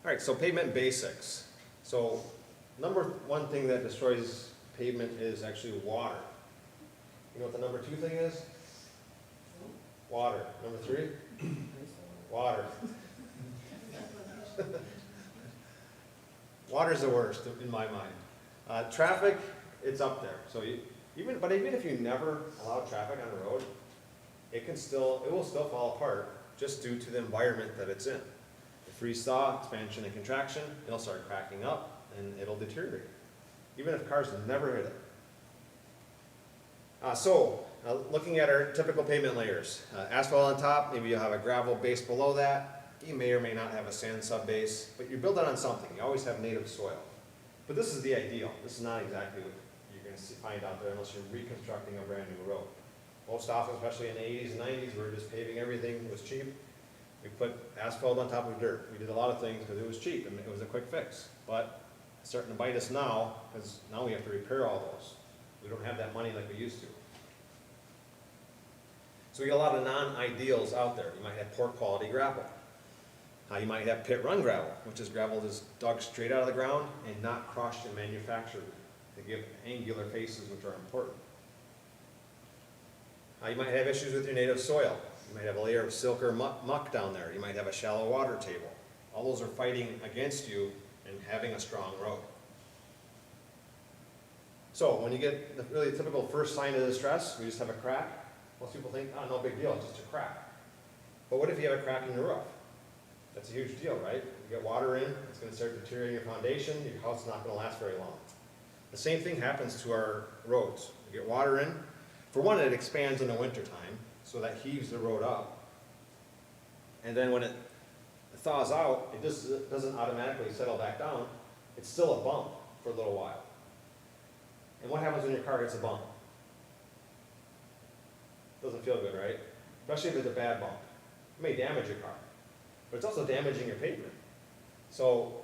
All right, so pavement basics. So number one thing that destroys pavement is actually water. You know what the number two thing is? Water. Number three? Water. Water's the worst in my mind. Traffic, it's up there. So even if you never allow traffic on the road, it will still fall apart just due to the environment that it's in. The freeze thaw, expansion and contraction, it'll start cracking up and it'll deteriorate, even if cars never hit it. Looking at our typical pavement layers, asphalt on top, maybe you'll have a gravel base below that. You may or may not have a sand sub base, but you build it on something. You always have native soil. But this is the ideal. This is not exactly what you're going to find out there unless you're reconstructing a brand new road. Most often, especially in the 80s and 90s, we were just paving everything. It was cheap. We put asphalt on top of dirt. We did a lot of things because it was cheap and it was a quick fix. But it's starting to bite us now because now we have to repair all those. We don't have that money like we used to. So we get a lot of non-ideals out there. You might have poor quality gravel. You might have pit run gravel, which is gravel that's dug straight out of the ground and not crushed and manufactured to give angular faces, which are important. You might have issues with your native soil. You might have a layer of silt or muck down there. You might have a shallow water table. All those are fighting against you and having a strong road. So when you get the really typical first sign of distress, we just have a crack. Most people think, oh, no big deal, it's just a crack. But what if you have a crack in your roof? That's a huge deal, right? You get water in, it's going to start deteriorating your foundation, your house is not going to last very long. The same thing happens to our roads. You get water in. For one, it expands in the wintertime, so that heaves the road up. And then when it thaws out, it just doesn't automatically settle back down. It's still a bump for a little while. And what happens when your car gets a bump? Doesn't feel good, right? Especially if it's a bad bump. It may damage your car, but it's also damaging your pavement. So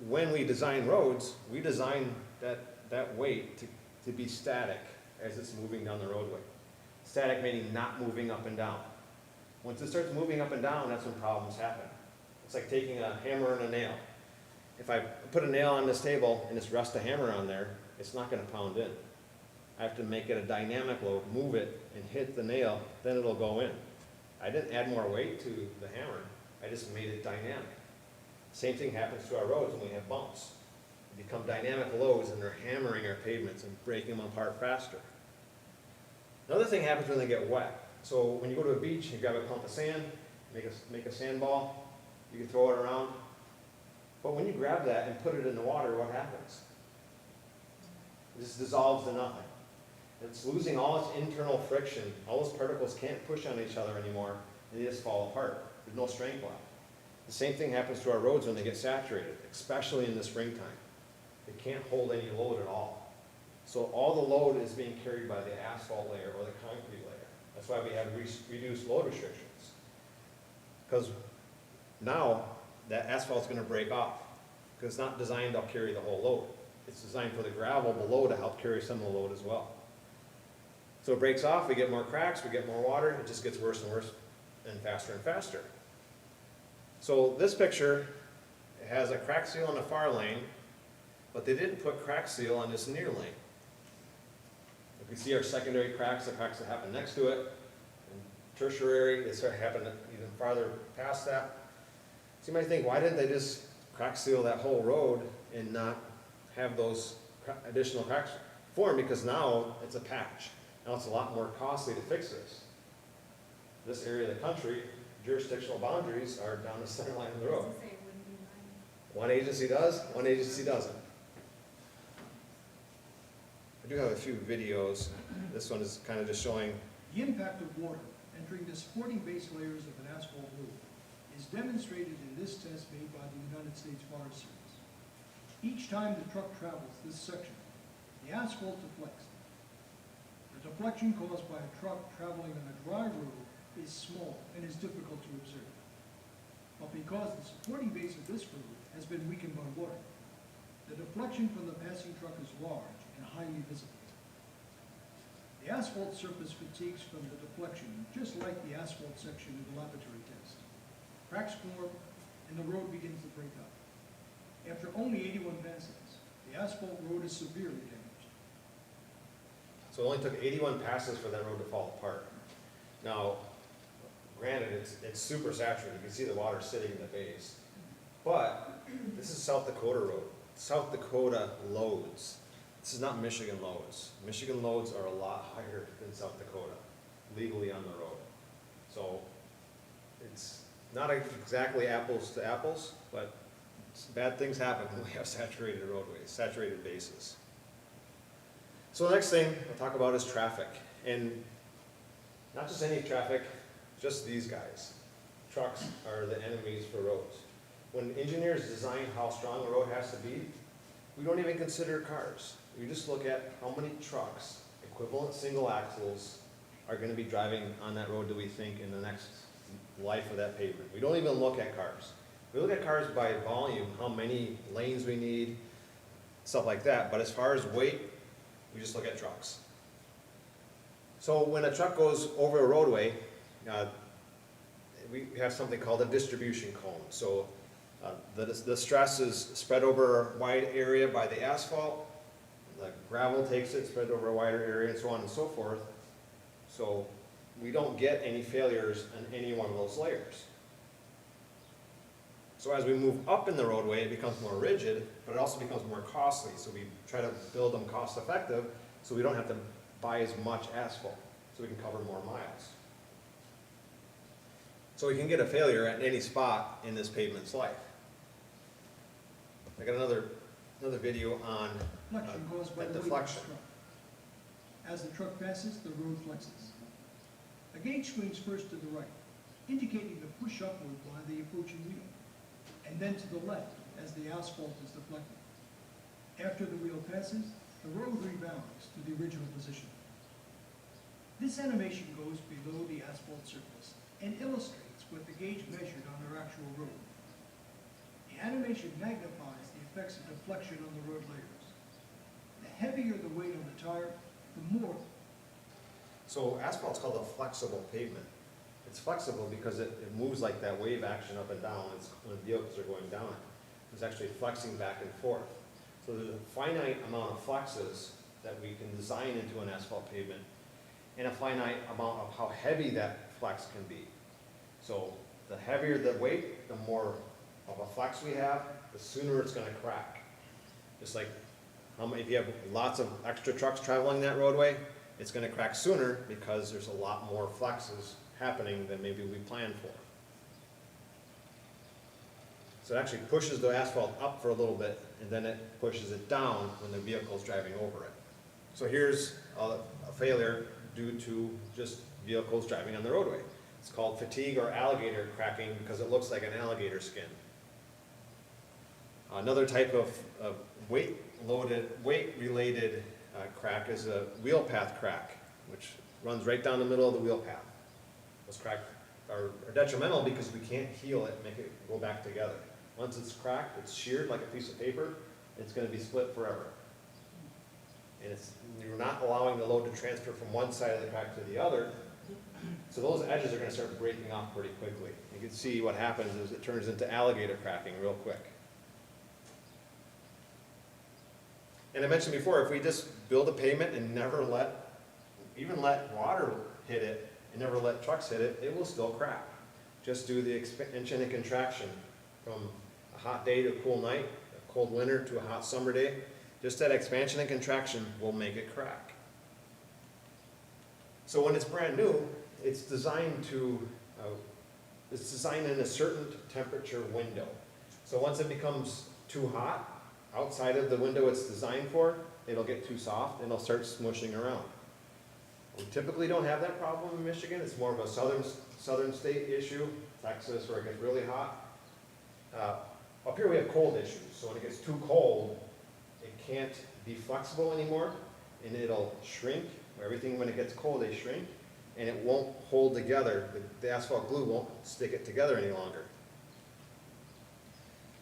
when we design roads, we design that weight to be static as it's moving down the roadway. Static meaning not moving up and down. Once it starts moving up and down, that's when problems happen. It's like taking a hammer and a nail. If I put a nail on this table and just rest a hammer on there, it's not going to pound in. I have to make it a dynamic load, move it, and hit the nail, then it'll go in. I didn't add more weight to the hammer, I just made it dynamic. Same thing happens to our roads when we have bumps. They become dynamic loads and they're hammering our pavements and breaking them apart faster. Another thing happens when they get wet. So when you go to a beach, you grab a clump of sand, make a sand ball, you can throw it around. But when you grab that and put it in the water, what happens? It just dissolves to nothing. It's losing all its internal friction. All those particles can't push on each other anymore, and they just fall apart. There's no strength left. The same thing happens to our roads when they get saturated, especially in the springtime. They can't hold any load at all. So all the load is being carried by the asphalt layer or the concrete layer. That's why we have reduced load restrictions. Because now that asphalt's going to break off, because it's not designed to carry the whole load. It's designed for the gravel below to help carry some of the load as well. So it breaks off, we get more cracks, we get more water, it just gets worse and worse and faster. So this picture has a crack seal on the far lane, but they didn't put crack seal on this near lane. If we see our secondary cracks, the cracks that happen next to it, and tertiary, they start happening even farther past that. So you might think, why didn't they just crack seal that whole road and not have those additional cracks form? Because now it's a patch. Now it's a lot more costly to fix this. This area of the country, jurisdictional boundaries are down the center line of the road. One agency does, one agency doesn't. I do have a few videos. This one is kind of just showing. The impact of water entering the supporting base layers of an asphalt roof is demonstrated in this test made by the United States Forest Service. Each time the truck travels this section, the asphalt deflects. The deflection caused by a truck traveling on a dry road is small and is difficult to observe. But because the supporting base of this road has been weakened by water, the deflection from the passing truck is large and highly visible. The asphalt surface fatigues from the deflection, just like the asphalt section in the laboratory test. Cracks form and the road begins to break up. After only 81 passes, the asphalt road is severely damaged. So it only took 81 passes for that road to fall apart. Now, granted, it's super saturated, you can see the water sitting in the base. But this is South Dakota road, South Dakota loads. This is not Michigan loads. Michigan loads are a lot higher than South Dakota, legally on the road. So it's not exactly apples to apples, but bad things happen when we have saturated roadways, saturated bases. So the next thing I'll talk about is traffic. And not just any traffic, just these guys. Trucks are the enemies for roads. When engineers design how strong a road has to be, we don't even consider cars. We just look at how many trucks, equivalent single axles, are going to be driving on that road, do we think, in the next life of that pavement. We don't even look at cars. We look at cars by volume, how many lanes we need, stuff like that. But as far as weight, we just look at trucks. So when a truck goes over a roadway, we have something called a distribution cone. So the stress is spread over a wide area by the asphalt. The gravel takes it, spread over a wider area, and so on and so forth. So we don't get any failures in any one of those layers. So as we move up in the roadway, it becomes more rigid, but it also becomes more costly. So we try to build them cost effective so we don't have to buy as much asphalt, so we can cover more miles. So we can get a failure at any spot in this pavement's life. I got another video on Deflection caused by that the weight of the deflection. truck. As the truck passes, the road flexes. A gauge swings first to the right, indicating the push upward by the approaching wheel, and then to the left as the asphalt is deflected. After the wheel passes, the road rebounds to the original position. This animation goes below the asphalt surface and illustrates what the gauge measured on their actual road. The animation magnifies the effects of deflection on the road layers. The heavier the weight on the tire, the more. So asphalt's called a flexible pavement. It's flexible because it moves like that wave action up and down when vehicles are going down it. It's actually flexing back and forth. So there's a finite amount of flexes that we can design into an asphalt pavement and a finite amount of how heavy that flex can be. So the heavier the weight, the more of a flex we have, the sooner it's going to crack. Just like if you have lots of extra trucks traveling that roadway, it's going to crack sooner because there's a lot more flexes happening than maybe we planned for. So it actually pushes the asphalt up for a little bit, and then it pushes it down when the vehicle's driving over it. So here's a failure due to just vehicles driving on the roadway. It's called fatigue or alligator cracking because it looks like an alligator skin. Another type of weight-related crack is a wheel path crack, which runs right down the middle of the wheel path. Those cracks are detrimental because we can't heal it and make it go back together. Once it's cracked, it's sheared like a piece of paper, it's going to be split forever. And you're not allowing the load to transfer from one side of the crack to the other, so those edges are going to start breaking off pretty quickly. You can see what happens is it turns into alligator cracking real quick. And I mentioned before, if we just build a pavement and never even let water hit it and never let trucks hit it, it will still crack. Just do the expansion and contraction from a hot day to a cool night, a cold winter to a hot summer day. Just that expansion and contraction will make it crack. So when it's brand new, it's designed in a certain temperature window. So once it becomes too hot, outside of the window it's designed for, it'll get too soft and it'll start smushing around. We typically don't have that problem in Michigan. It's more of a southern state issue, Texas, where it gets really hot. Up here we have cold issues. So when it gets too cold, it can't be flexible anymore and it'll shrink. Everything, when it gets cold, they shrink and it won't hold together. The asphalt glue won't stick it together any longer.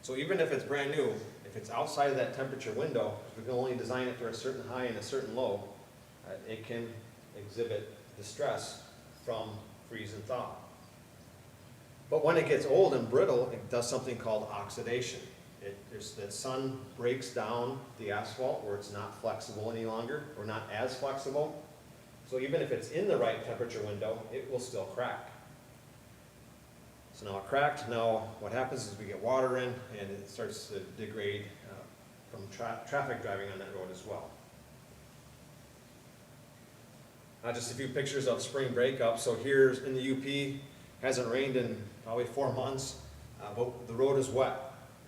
So even if it's brand new, if it's outside of that temperature window, we can only design it for a certain high and a certain low, it can exhibit distress from freeze and thaw. But when it gets old and brittle, it does something called oxidation. The sun breaks down the asphalt where it's not flexible any longer, or not as flexible. So even if it's in the right temperature window, it will still crack. So now it cracked. Now what happens is we get water in, and it starts to degrade from traffic driving on that road as well. Just a few pictures of spring breakup. So here's in the UP, hasn't rained in probably 4 months, but the road is wet.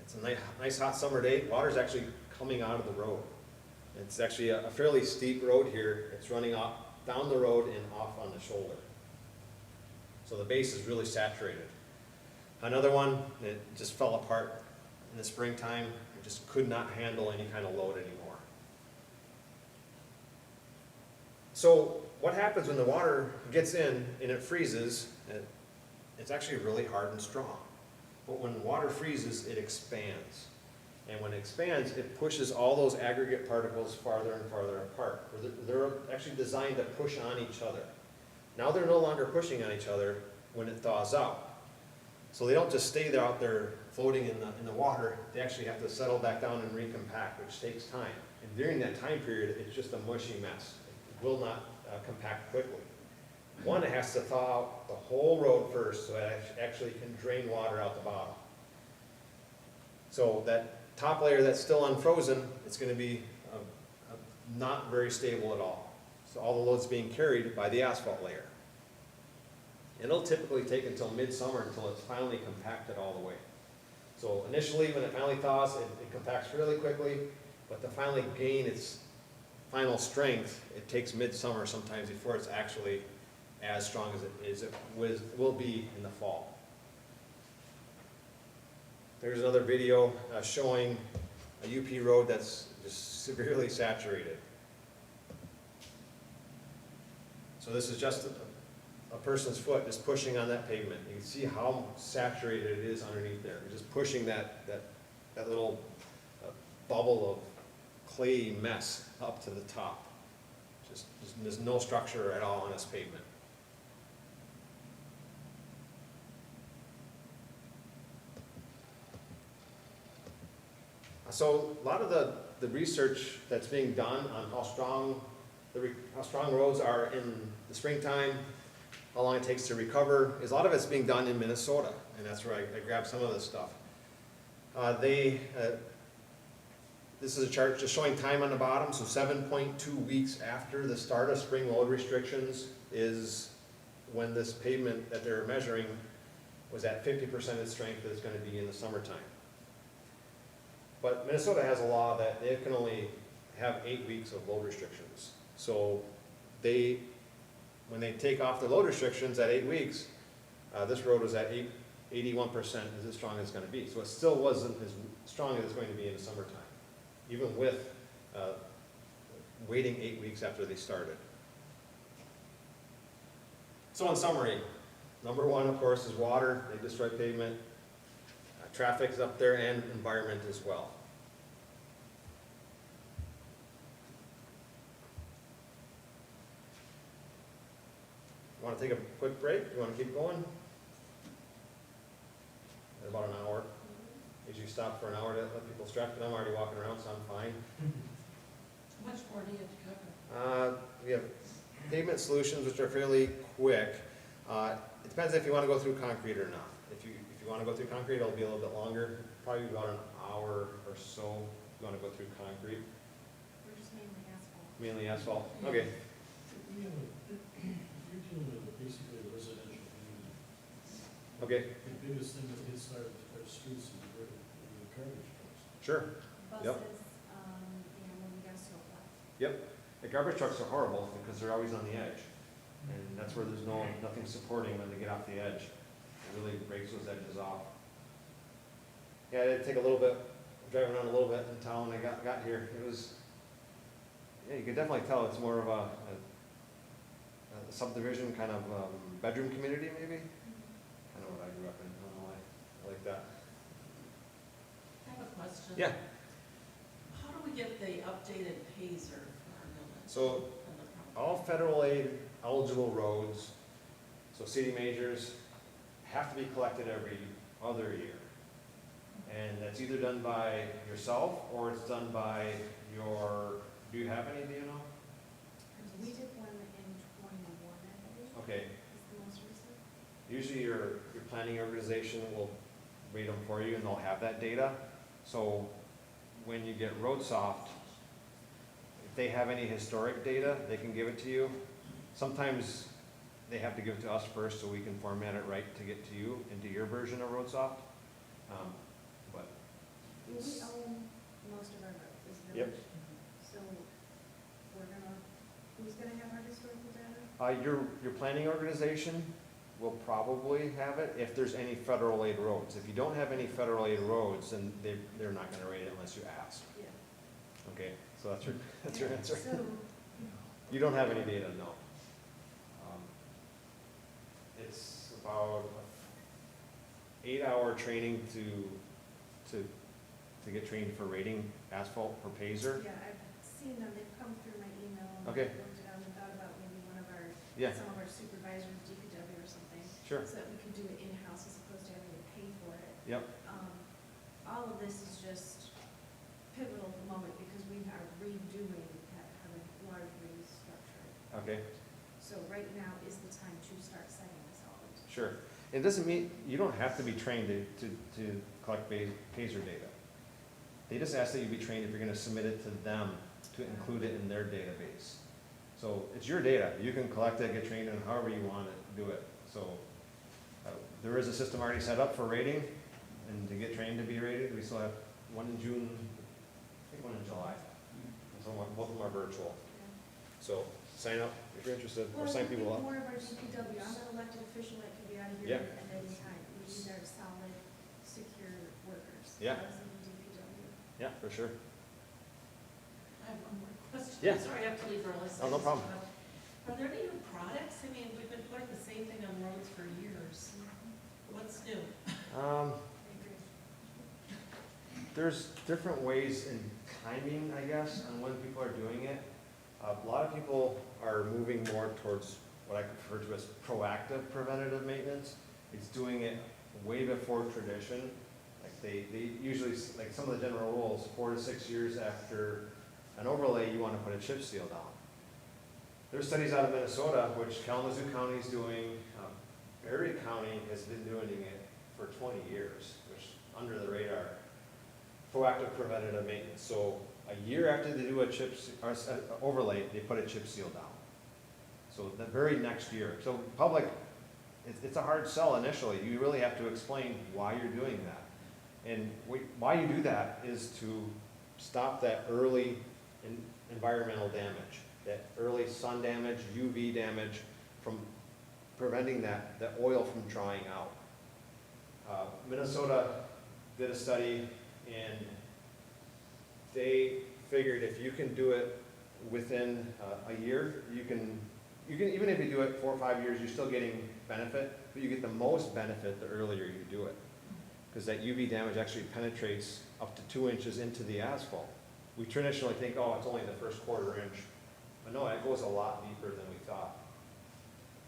It's a nice hot summer day. Water's actually coming out of the road. It's actually a fairly steep road here. It's running up, down the road and off on the shoulder. So the base is really saturated. Another one that just fell apart in the springtime. It just could not handle any kind of load anymore. So what happens when the water gets in and it freezes? It's actually really hard and strong. But when water freezes, it expands. And when it expands, it pushes all those aggregate particles farther and farther apart. They're actually designed to push on each other. Now they're no longer pushing on each other when it thaws out. So they don't just stay there out there floating in the water. They actually have to settle back down and recompact, which takes time. And during that time period, it's just a mushy mess. It will not compact quickly. One, it has to thaw out the whole road first so it actually can drain water out the bottom. So that top layer that's still unfrozen, it's going to be not very stable at all. So all the load's being carried by the asphalt layer. It'll typically take until midsummer until it's finally compacted all the way. So initially, when it finally thaws, it compacts really quickly, but to finally gain its final strength, it takes midsummer sometimes before it's actually as strong as it will be in the fall. There's another video showing a UP road that's just severely saturated. So this is just a person's foot just pushing on that pavement. You can see how saturated it is underneath there. You're just pushing that little bubble of clay mess up to the top. There's no structure at all on this pavement. So a lot of the research that's being done on how strong roads are in the springtime, how long it takes to recover, is a lot of it's being done in Minnesota, and that's where I grabbed some of this stuff. This is a chart just showing time on the bottom, so 7.2 weeks after the start of spring load restrictions is when this pavement that they're measuring was at 50% of the strength that it's going to be in the summertime. But Minnesota has a law that they can only have 8 weeks of load restrictions. So when they take off the load restrictions at 8 weeks, this road was at 81% is as strong as it's going to be. So it still wasn't as strong as it's going to be in the summertime, even with waiting 8 weeks after they started. So in summary, number one, of course, is water. They destroy pavement. Traffic is up there, and environment as well. Want to take a quick break? You want to keep going? About an hour. Usually stop for an hour to let people stretch, but I'm already walking around, so I'm fine. How much more do you have to cover? We have pavement solutions, which are fairly quick. It depends if you want to go through concrete or not. If you want to go through concrete, it'll be a little bit longer, probably about an hour or so. If you want to go through concrete. We're just mainly asphalt. Mainly asphalt. Okay. You're dealing with basically a residential community. Okay. The biggest thing that hits our streets is the garbage trucks. Sure. Buses, Yep. and then we got a snowplow. Yep. The garbage trucks are horrible because they're always on the edge, and that's where there's nothing supporting when they get off the edge. It really breaks those edges off. Yeah, it did take a little bit, driving around a little bit in town when I got here. It was, yeah, you could definitely tell it's more of a subdivision kind of bedroom community, maybe. Kind of what I grew up in. I don't know why I like that. I have a question. Yeah. How do we get the updated Pazer for our village? So And the all federal aid eligible roads, so city majors, have to be collected every other year. And that's either done by yourself or it's done by your, do you have any, do you know? We did one in 21, I believe, Okay, is the most recent. usually your planning organization will read them for you and they'll have that data. So when you get RoadSoft, if they have any historic data, they can give it to you. Sometimes they have to give it to us first so we can format it right to get to you into your version of RoadSoft. But We own most of our roads, is the Yep. village. So who's gonna have our historical data? your planning organization will probably have it if there's any federal aid roads. If you don't have any federal aid roads, then they're not gonna rate it unless you ask. Yeah. Okay, so that's your answer. So, You don't have any data, no. It's about 8-hour training to get trained for rating asphalt per Pazer. yeah, I've seen them, they've come through my email. And Okay. I looked at them and thought about maybe one of our, Yeah, some of our supervisors, DPW or something. sure, So that we could do it in-house as opposed to having to pay for it. yep, All of this is just pivotal at the moment because we are redoing, have a large restructure. okay, So right now is the time to start setting this out. sure. It doesn't mean, you don't have to be trained to collect Pazer data. They just ask that you be trained if you're gonna submit it to them to include it in their database. So it's your data, you can collect it, get trained on however you want to do it. So there is a system already set up for rating, and to get trained to be rated, we still have one in June, I think one in July. So both of them are virtual. So sign up if you're interested, or sign people up. More of our DPW, I'm an elected official that can be out of Yeah. here at any time. We need our solid, secure workers. Yeah. Those in the DPW. Yeah, for sure. I have one more question. Yeah. Sorry, I have to leave early. so Oh, no I just problem. wanna- Are there any new products? I mean, we've been putting the same thing on roads for years. What's new? I agree. There's different ways in timing, I guess, on when people are doing it. A lot of people are moving more towards what I refer to as proactive preventative maintenance. It's doing it way before tradition. Like they usually, like some of the general rules, 4 to 6 years after an overlay, you want to put a chip seal down. There's studies out of Minnesota, which Kalamazoo County is doing, Berry County has been doing it for 20 years, which under the radar, proactive preventative maintenance. So a year after they do a overlay, they put a chip seal down. So the very next year. So public, it's a hard sell initially. You really have to explain why you're doing that. And why you do that is to stop that early environmental damage, that early sun damage, UV damage, from preventing that oil from drying out. Minnesota did a study and they figured if you can do it within a year, you can, even if you do it 4 or 5 years, you're still getting benefit, but you get the most benefit the earlier you do it. Because that UV damage actually penetrates up to 2 inches into the asphalt. We traditionally think, oh, it's only the first 1/4 inch. But no, it goes a lot deeper than we thought.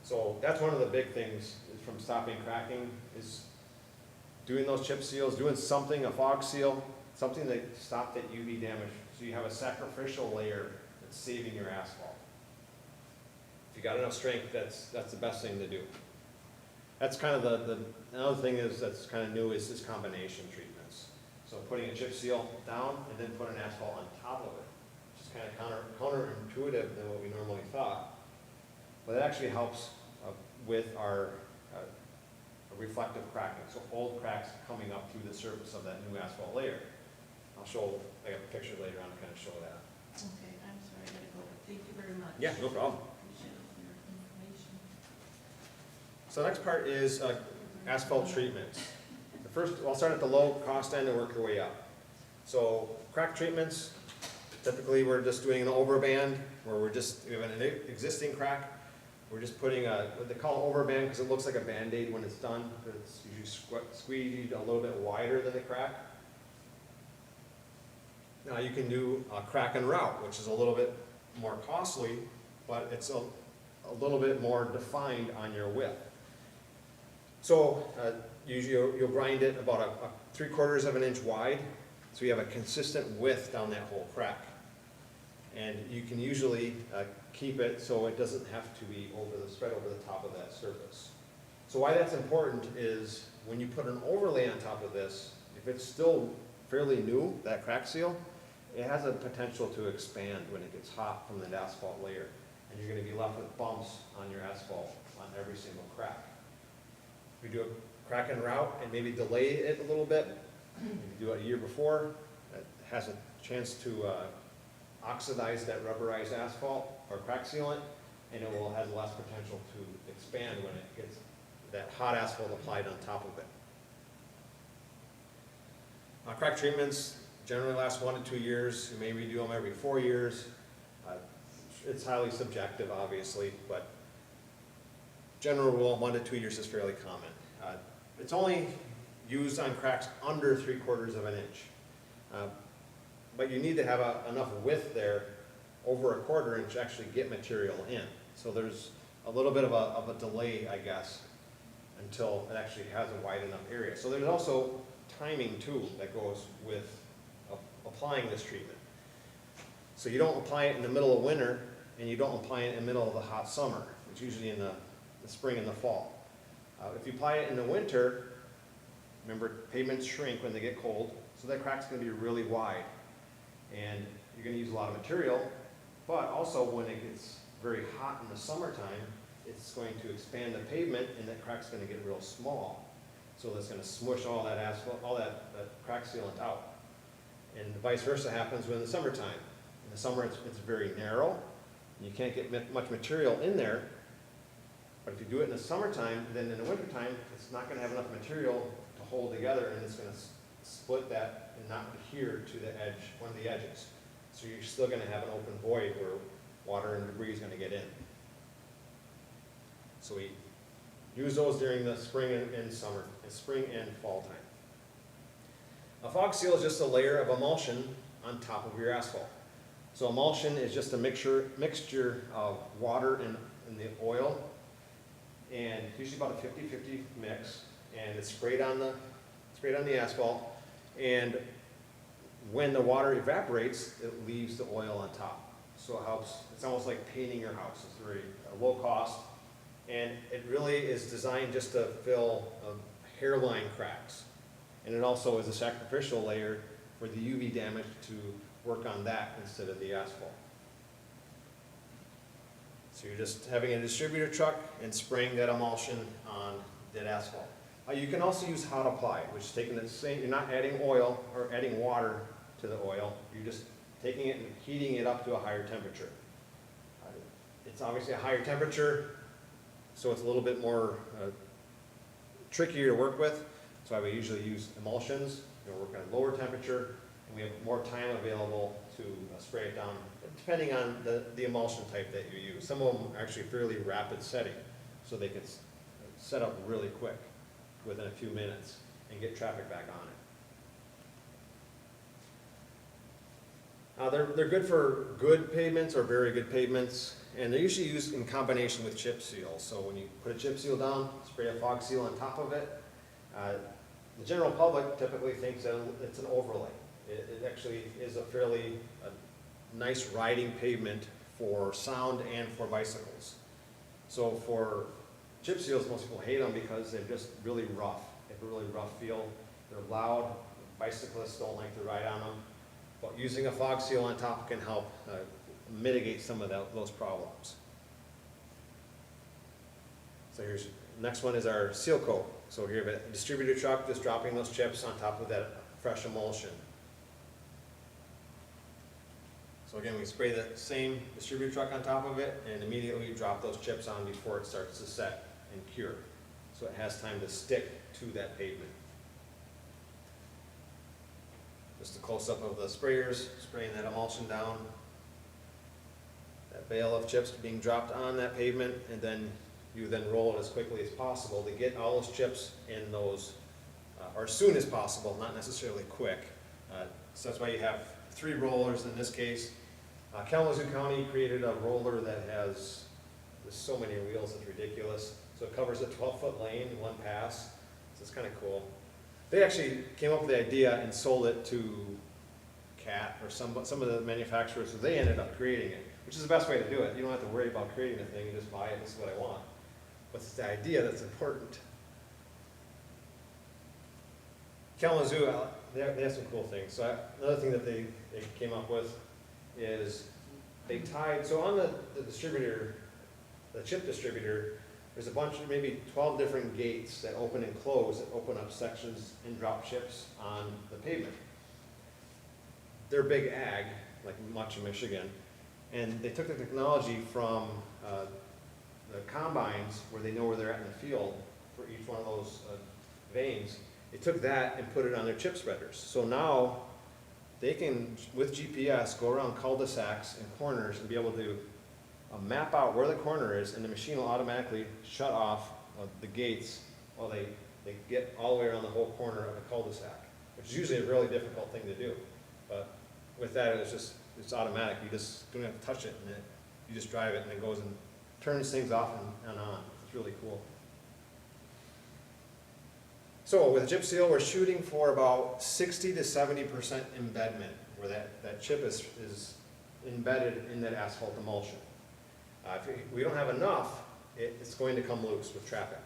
So that's one of the big things from stopping cracking is doing those chip seals, doing something, a fog seal, something to stop that UV damage. So you have a sacrificial layer that's saving your asphalt. If you got enough strength, that's the best thing to do. That's kind of another thing that's kind of new is combination treatments. So putting a chip seal down and then put an asphalt on top of it, which is kind of counterintuitive than what we normally thought. But it actually helps with our reflective cracking, so old cracks coming up through the surface of that new asphalt layer. I'll show, I got a picture later on to kind of show that. Okay, I'm sorry, I gotta go, but thank you very much. Yeah, no problem. Appreciate all your information. So the next part is asphalt treatments. The first, I'll start at the low cost end and work your way up. So crack treatments, typically we're just doing an overband where we have an existing crack. We're just putting what they call an overband because it looks like a Band-Aid when it's done, but it's usually squeezed a little bit wider than the crack. Now you can do a crack and route, which is a little bit more costly, but it's a little bit more defined on your width. So usually you'll grind it about a 3/4 of an inch wide, so you have a consistent width down that whole crack. And you can usually keep it so it doesn't have to be spread over the top of that surface. So why that's important is when you put an overlay on top of this, if it's still fairly new, that crack seal, it has a potential to expand when it gets hot from the asphalt layer. And you're gonna be left with bumps on your asphalt on every single crack. If you do a crack and route and maybe delay it a little bit, maybe do it a year before, it has a chance to oxidize that rubberized asphalt or crack sealant, and it will have less potential to expand when it gets that hot asphalt applied on top of it. Crack treatments generally last 1 to 2 years. You may redo them every 4 years. It's highly subjective, obviously, but general rule, 1 to 2 years is fairly common. It's only used on cracks under 3/4 of an inch. But you need to have enough width there over a 1/4 inch to actually get material in. So there's a little bit of a delay, I guess, until it actually has a wide enough area. So there's also timing too that goes with applying this treatment. So you don't apply it in the middle of winter and you don't apply it in the middle of the hot summer. It's usually in the spring and the fall. If you apply it in the winter, remember pavements shrink when they get cold, so that crack's gonna be really wide. And you're gonna use a lot of material, but also when it gets very hot in the summertime, it's going to expand the pavement and that crack's gonna get real small. So that's gonna smush all that asphalt, all that crack sealant out. And vice versa happens when the summertime. In the summer, it's very narrow, and you can't get much material in there. But if you do it in the summertime, then in the wintertime, it's not gonna have enough material to hold together, and it's gonna split that and not adhere to the edge, one of the edges. So you're still gonna have an open void where water and debris is gonna get in. So we use those during the spring and summer, spring and fall time. A fog seal is just a layer of emulsion on top of your asphalt. So emulsion is just a mixture of water and the oil, and usually about a 50-50 mix, and it's sprayed on the asphalt, and when the water evaporates, it leaves the oil on top. So it helps, it's almost like painting your house. It's very low cost, and it really is designed just to fill hairline cracks. And it also is a sacrificial layer for the UV damage to work on that instead of the asphalt. So you're just having a distributor truck and spraying that emulsion on that asphalt. You can also use hot apply, which is taking the same, you're not adding oil or adding water to the oil, you're just taking it and heating it up to a higher temperature. It's obviously a higher temperature, so it's a little bit more trickier to work with. So I would usually use emulsions, work at a lower temperature, and we have more time available to spray it down, depending on the emulsion type that you use. Some of them are actually fairly rapid setting, so they can set up really quick within a few minutes and get traffic back on it. They're good for good pavements or very good pavements, and they're usually used in combination with chip seal. So when you put a chip seal down, spray a fog seal on top of it. The general public typically thinks that it's an overlay. It actually is a fairly nice riding pavement for sound and for bicycles. So for chip seals, most people hate them because they're just really rough. They have a really rough feel. They're loud. Bicyclists don't like to ride on them. But using a fog seal on top can help mitigate some of those problems. So here's, next one is our seal coat. So here we have a distributor truck just dropping those chips on top of that fresh emulsion. So again, we spray the same distributor truck on top of it, and immediately drop those chips on before it starts to set and cure. So it has time to stick to that pavement. Just a close-up of the sprayers, spraying that emulsion down. That bale of chips being dropped on that pavement, and then you then roll it as quickly as possible to get all those chips in those, or as soon as possible, not necessarily quick. So that's why you have 3 rollers in this case, Kalamazoo County created a roller that has, there's so many wheels, it's ridiculous. So it covers a 12-foot lane, one pass, so it's kind of cool. They actually came up with the idea and sold it to Cat or some of the manufacturers, so they ended up creating it, which is the best way to do it. You don't have to worry about creating a thing, you just buy it, this is what I want. But it's the idea that's important. Kalamazoo, they have some cool things. So another thing that they came up with is they tied, so on the distributor, the chip distributor, there's a bunch, maybe 12 different gates that open and close, that open up sections and drop chips on the pavement. They're big ag, like much of Michigan, and they took the technology from the combines, where they know where they're at in the field for each one of those veins. They took that and put it on their chip spreaders. So now they can, with GPS, go around cul-de-sacs and corners and be able to map out where the corner is, and the machine will automatically shut off the gates while they get all the way around the whole corner of the cul-de-sac, which is usually a really difficult thing to do. But with that, it's automatic. You just don't have to touch it, and you just drive it, and it goes and turns things off and on. It's really cool. So with chip seal, we're shooting for about 60 to 70% embedment, where that chip is embedded in that asphalt emulsion. If we don't have enough, it's going to come loose with traffic.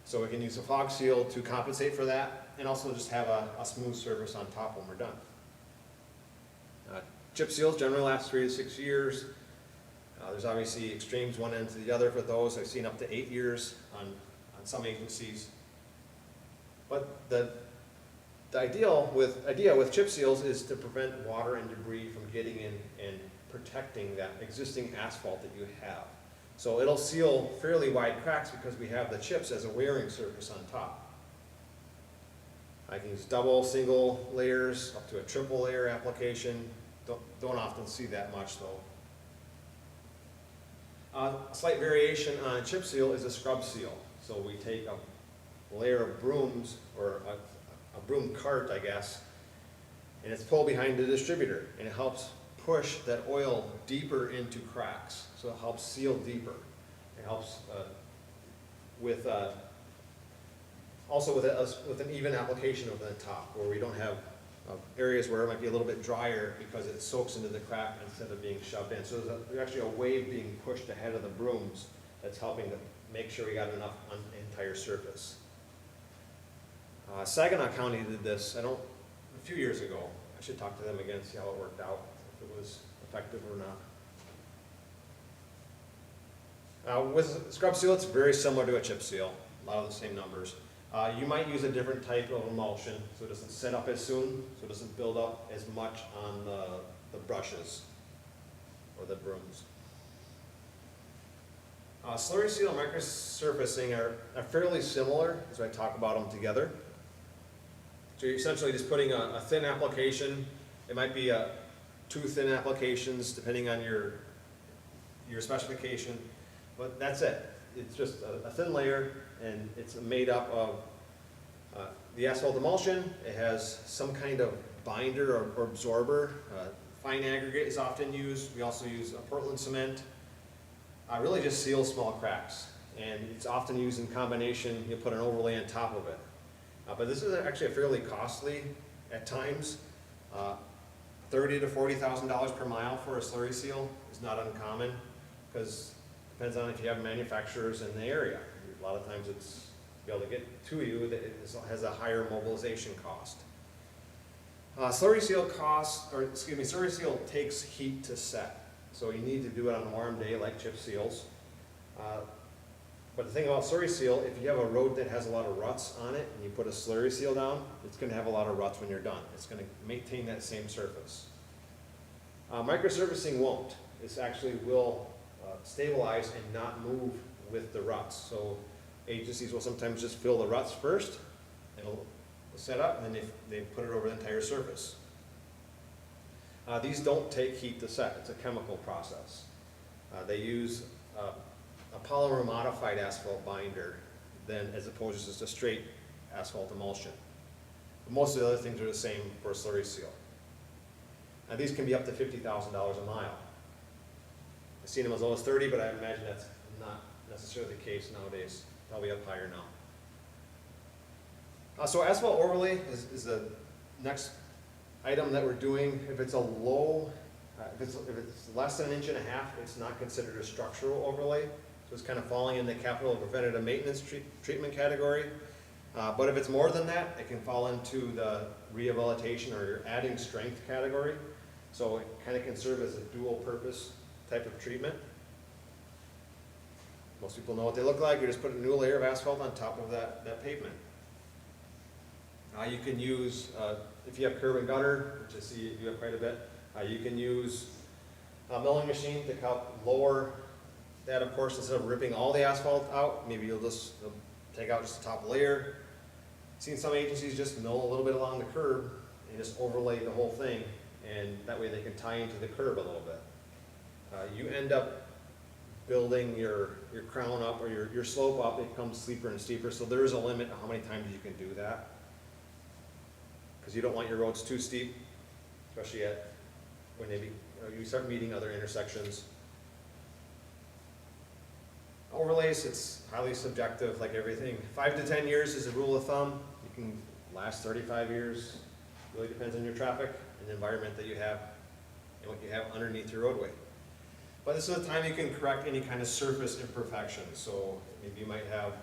So we can use a fog seal to compensate for that, and also just have a smooth surface on top when we're done. Chip seals generally last 3 to 6 years. There's obviously extremes one end to the other for those. I've seen up to 8 years on some agencies. But the idea with chip seals is to prevent water and debris from getting in and protecting that existing asphalt that you have. So it'll seal fairly wide cracks because we have the chips as a wearing surface on top. I can use double, single layers, up to a triple layer application. Don't often see that much though. A slight variation on chip seal is a scrub seal. So we take a layer of brooms, or a broom cart, I guess, and it's pulled behind the distributor, and it helps push that oil deeper into cracks. So it helps seal deeper. It helps also with an even application over the top, where we don't have areas where it might be a little bit drier because it soaks into the crack instead of being shoved in. So there's actually a wave being pushed ahead of the brooms that's helping to make sure we got enough on the entire surface. Saginaw County did this, a few years ago. I should talk to them again, see how it worked out, if it was effective or not. With scrub seal, it's very similar to a chip seal, a lot of the same numbers. You might use a different type of emulsion, so it doesn't set up as soon, so it doesn't build up as much on the brushes or the brooms. Slurry seal and microsurfacing are fairly similar as I talk about them together. So you're essentially just putting a thin application. It might be 2 thin applications depending on your specification, but that's it. It's just a thin layer, and it's made up of the asphalt emulsion. It has some kind of binder or absorber. Fine aggregate is often used. We also use a Portland cement. Really just seals small cracks, and it's often used in combination. You put an overlay on top of it. But this is actually fairly costly at times. $30,000 to $40,000 per mile for a slurry seal is not uncommon, because it depends on if you have manufacturers in the area. A lot of times it's to be able to get to you, that it has a higher mobilization cost. Slurry seal takes heat to set, so you need to do it on a warm day like chip seals. But the thing about slurry seal, if you have a road that has a lot of ruts on it and you put a slurry seal down, it's going to have a lot of ruts when you're done. It's going to maintain that same surface. Microsurfacing won't. It actually will stabilize and not move with the ruts. So agencies will sometimes just fill the ruts first, it'll set up, and then they put it over the entire surface. These don't take heat to set. It's a chemical process. They use a polymer modified asphalt binder as opposed to just a straight asphalt emulsion. But most of the other things are the same for a slurry seal. Now, these can be up to $50,000 a mile. I've seen them as low as 30, but I imagine that's not necessarily the case nowadays, probably up higher now. So asphalt overlay is the next item that we're doing. If it's a low, if it's less than 1.5 inches, it's not considered a structural overlay. So it's kind of falling in the capital preventative maintenance treatment category. But if it's more than that, it can fall into the rehabilitation or your adding strength category. So it kind of can serve as a dual purpose type of treatment. Most people know what they look like. You just put a new layer of asphalt on top of that pavement. You can use, if you have curb and gutter, which I see you have quite a bit, you can use a milling machine to help lower that, of course. Instead of ripping all the asphalt out, maybe you'll take out just the top layer. Seen some agencies just mill a little bit along the curb and just overlay the whole thing, and that way they can tie into the curb a little bit. You end up building your crown up or your slope up, it becomes steeper and steeper, so there is a limit to how many times you can do that. Because you don't want your roads too steep, especially when you start meeting other intersections. Overlays, it's highly subjective, like everything. 5 to 10 years is a rule of thumb. You can last 35 years. Really depends on your traffic and the environment that you have and what you have underneath your roadway. But this is the time you can correct any kind of surface imperfections. So maybe you might have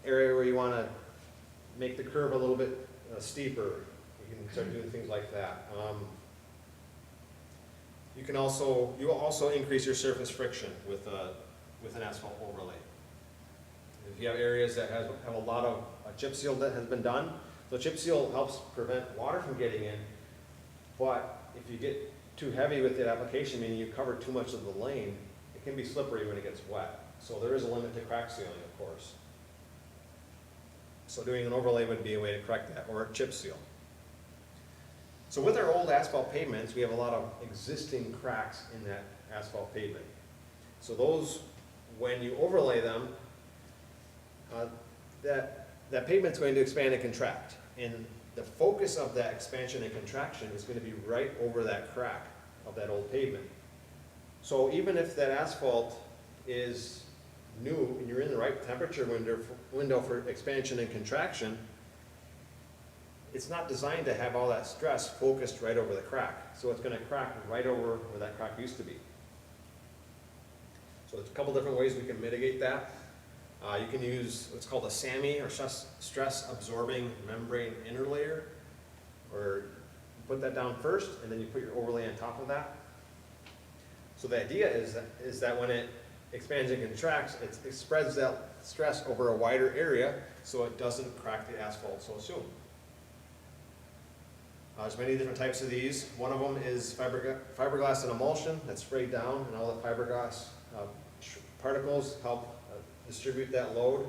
area where you want to make the curve a little bit steeper. You can start doing things like that. You will also increase your surface friction with an asphalt overlay. If you have areas that have a lot of chip seal that has been done, so chip seal helps prevent water from getting in, but if you get too heavy with the application, meaning you cover too much of the lane, it can be slippery when it gets wet. So there is a limit to crack sealing, of course. So doing an overlay would be a way to correct that, or a chip seal. So with our old asphalt pavements, we have a lot of existing cracks in that asphalt pavement. So those, when you overlay them, that pavement's going to expand and contract. And the focus of that expansion and contraction is going to be right over that crack of that old pavement. So even if that asphalt is new and you're in the right temperature window for expansion and contraction, it's not designed to have all that stress focused right over the crack. So it's going to crack right over where that crack used to be. So there's a couple different ways we can mitigate that. You can use what's called a SAMI, or stress absorbing membrane interlayer, or you put that down first and then you put your overlay on top of that. So the idea is that when it expands and contracts, it spreads that stress over a wider area so it doesn't crack the asphalt so soon. There's many different types of these. One of them is fiberglass and emulsion that's sprayed down, and all the fiberglass particles help distribute that load.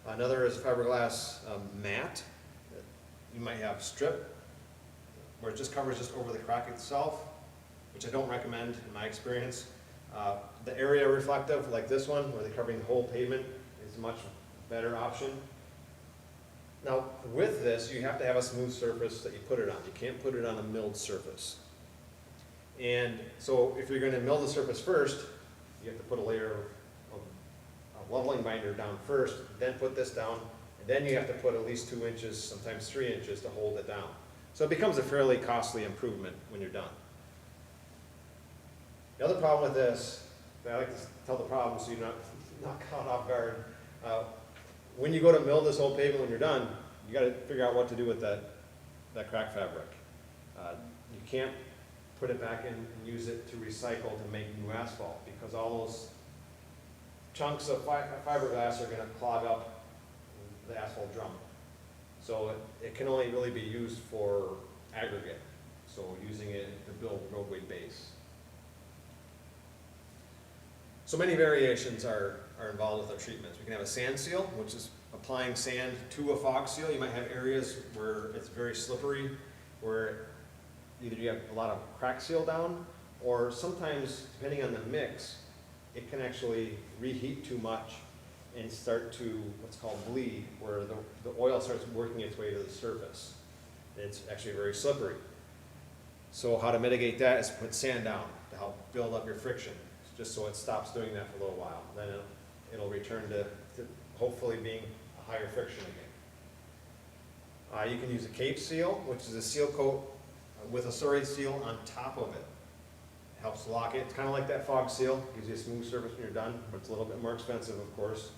Another is fiberglass mat. You might have strip, where it just covers just over the crack itself, which I don't recommend in my experience. The area reflective, like this one, where they're covering the whole pavement, is a much better option. Now, with this, you have to have a smooth surface that you put it on. You can't put it on a milled surface. And so if you're going to mill the surface first, you have to put a layer of leveling binder down first, then put this down, and then you have to put at least 2 inches, sometimes 3 inches to hold it down. So it becomes a fairly costly improvement when you're done. The other problem with this, I like to tell the problem so you're not caught off guard. When you go to mill this whole pavement when you're done, you got to figure out what to do with that crack fabric. You can't put it back in and use it to recycle to make new asphalt, because all those chunks of fiberglass are going to clog up the asphalt drum. So it can only really be used for aggregate, so using it to build roadway base. So many variations are involved with our treatments. We can have a sand seal, which is applying sand to a fog seal. You might have areas where it's very slippery, where either you have a lot of crack seal down, or sometimes, depending on the mix, it can actually reheat too much and start to what's called bleed, where the oil starts working its way to the surface. It's actually very slippery. So how to mitigate that is put sand down to help build up your friction, just so it stops doing that for a little while. Then it'll return to hopefully being a higher friction again. You can use a cape seal, which is a seal coat with a serrated seal on top of it. Helps lock it. It's kind of like that fog seal. Gives you a smooth surface when you're done, but it's a little bit more expensive, of course.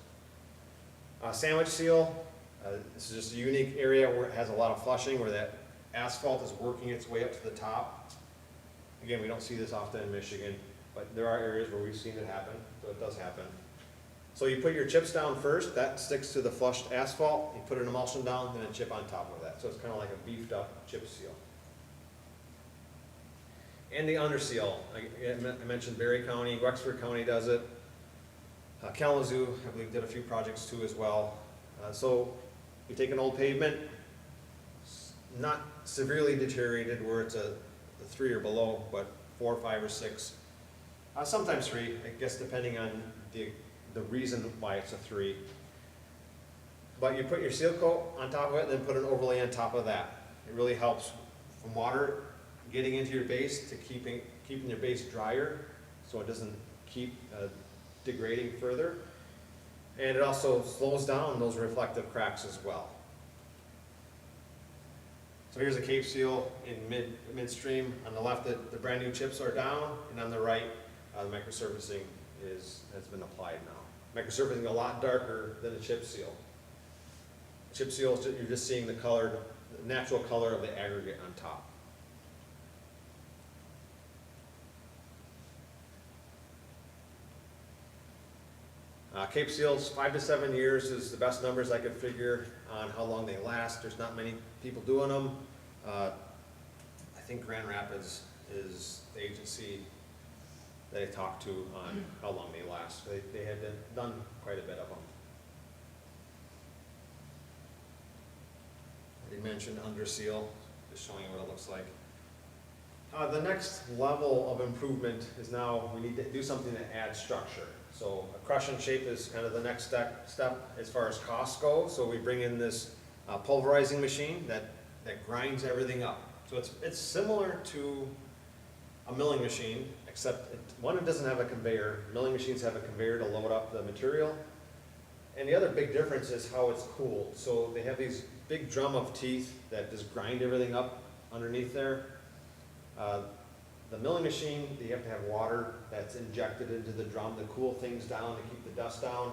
Sandwich seal. This is just a unique area where it has a lot of flushing, where that asphalt is working its way up to the top. Again, we don't see this often in Michigan, but there are areas where we've seen it happen, so it does happen. So you put your chips down first. That sticks to the flushed asphalt. You put an emulsion down, then a chip on top of that. So it's kind of like a beefed up chip seal. And the under seal. I mentioned Berry County, Wexford County does it. Kalamazoo, I believe, did a few projects too as well. So you take an old pavement, not severely deteriorated where it's a 3 or below, but 4, 5, or 6. Sometimes 3, I guess, depending on the reason why it's a 3. But you put your seal coat on top of it, and then put an overlay on top of that. It really helps from water getting into your base to keeping your base drier, so it doesn't keep degrading further. And it also slows down those reflective cracks as well. So here's a cape seal in midstream. On the left, the brand new chips are down, and on the right, the microsurfacing has been applied now. Microsurfacing a lot darker than a chip seal. Chip seal, you're just seeing the natural color of the aggregate on top. Cape seals, 5 to 7 years is the best numbers I could figure on how long they last. There's not many people doing them. I think Grand Rapids is the agency that I talked to on how long they last. They had done quite a bit of them. I did mention under seal, just showing you what it looks like. The next level of improvement is now we need to do something to add structure. So a crush and shape is kind of the next step as far as costs go. So we bring in this pulverizing machine that grinds everything up. So it's similar to a milling machine, except it doesn't have a conveyor. Milling machines have a conveyor to load up the material. And the other big difference is how it's cooled. So they have these big drum of teeth that just grind everything up underneath there. The milling machine, you have to have water that's injected into the drum to cool things down, to keep the dust down.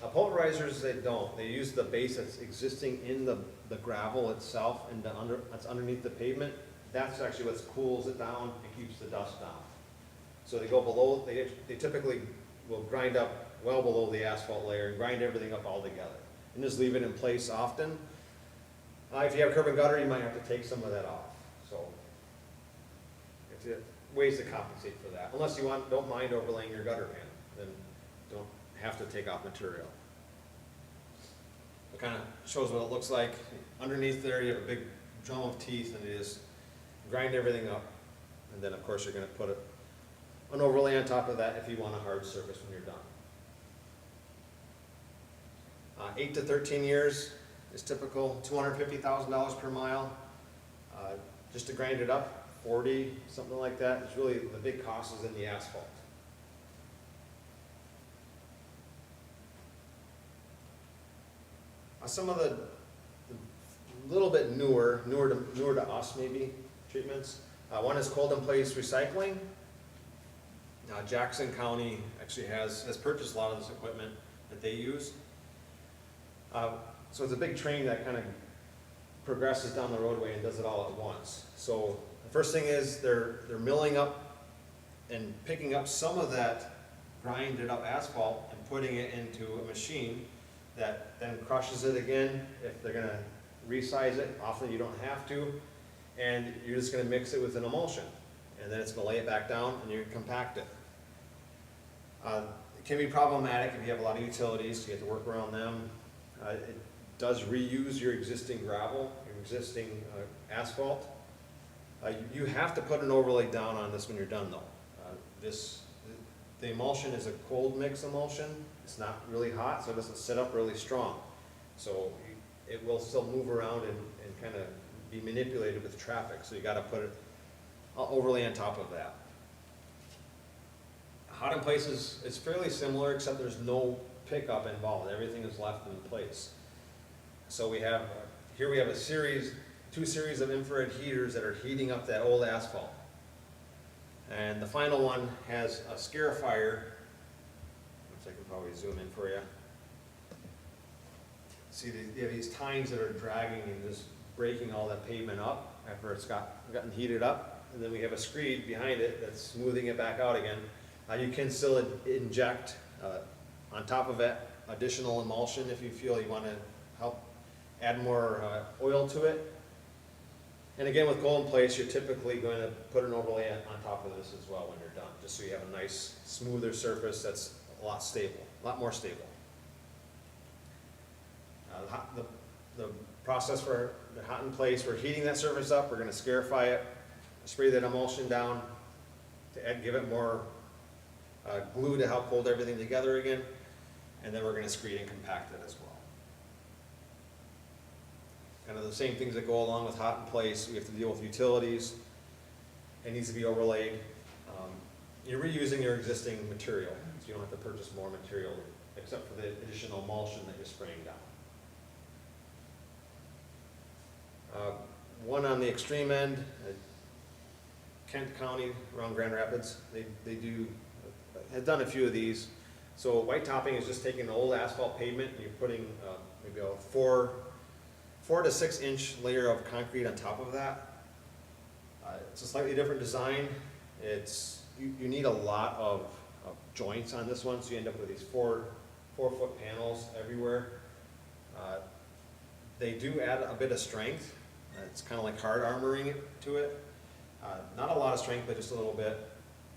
Pulverizers, they don't. They use the base that's existing in the gravel itself and that's underneath the pavement. That's actually what cools it down and keeps the dust down. So they go below, they typically will grind up well below the asphalt layer and grind everything up all together. And just leave it in place often. If you have curb and gutter, you might have to take some of that off. So ways to compensate for that. Unless you don't mind overlaying your gutter pan, then don't have to take off material. It kind of shows what it looks like. Underneath there, you have a big drum of teeth, and you just grind everything up. And then, of course, you're going to put an overlay on top of that if you want a hard surface when you're done. 8 to 13 years is typical. $250,000 per mile. Just to grind it up. 40, something like that. It's really, the big cost is in the asphalt. Some of the little bit newer to us maybe, treatments. One is cold in place recycling. Now Jackson County actually has purchased a lot of this equipment that they use. So it's a big train that kind of progresses down the roadway and does it all at once. So the first thing is they're milling up and picking up some of that grinded up asphalt and putting it into a machine that then crushes it again. If they're going to resize it, often you don't have to, and you're just going to mix it with an emulsion, and then it's going to lay it back down and you compact it. It can be problematic if you have a lot of utilities, so you have to work around them. It does reuse your existing gravel, your existing asphalt. You have to put an overlay down on this when you're done though. The emulsion is a cold mix emulsion. It's not really hot, so it doesn't sit up really strong. So it will still move around and kind of be manipulated with traffic. So you got to put overlay on top of that. Hot in place is fairly similar, except there's no pickup involved, everything is left in place. So we have, here we have two series of infrared heaters that are heating up that old asphalt. And the final one has a scarifier, which I can probably zoom in for you. See, you have these tines that are dragging and just breaking all that pavement up after it's gotten heated up. And then we have a screed behind it that's smoothing it back out again. You can still inject, on top of it, additional emulsion if you feel you want to help add more oil to it. And again, with gold in place, you're typically going to put an overlay on top of this as well when you're done, just so you have a nice, smoother surface that's a lot more stable. The process for the hot in place, we're heating that surface up, we're going to scarify it, spray that emulsion down to give it more glue to help hold everything together again, and then we're going to screed and compact it as well. Kind of the same things that go along with hot in place. We have to deal with utilities. It needs to be overlaid. You're reusing your existing material, so you don't have to purchase more material except for the additional emulsion that you're spraying down. One on the extreme end, Kent County around Grand Rapids, have done a few of these. So white topping is just taking an old asphalt pavement and you're putting maybe a 4 to 6 inch layer of concrete on top of that. It's a slightly different design. You need a lot of joints on this one, so you end up with these 4-foot panels everywhere. They do add a bit of strength. It's kind of like hard armoring to it. Not a lot of strength, but just a little bit.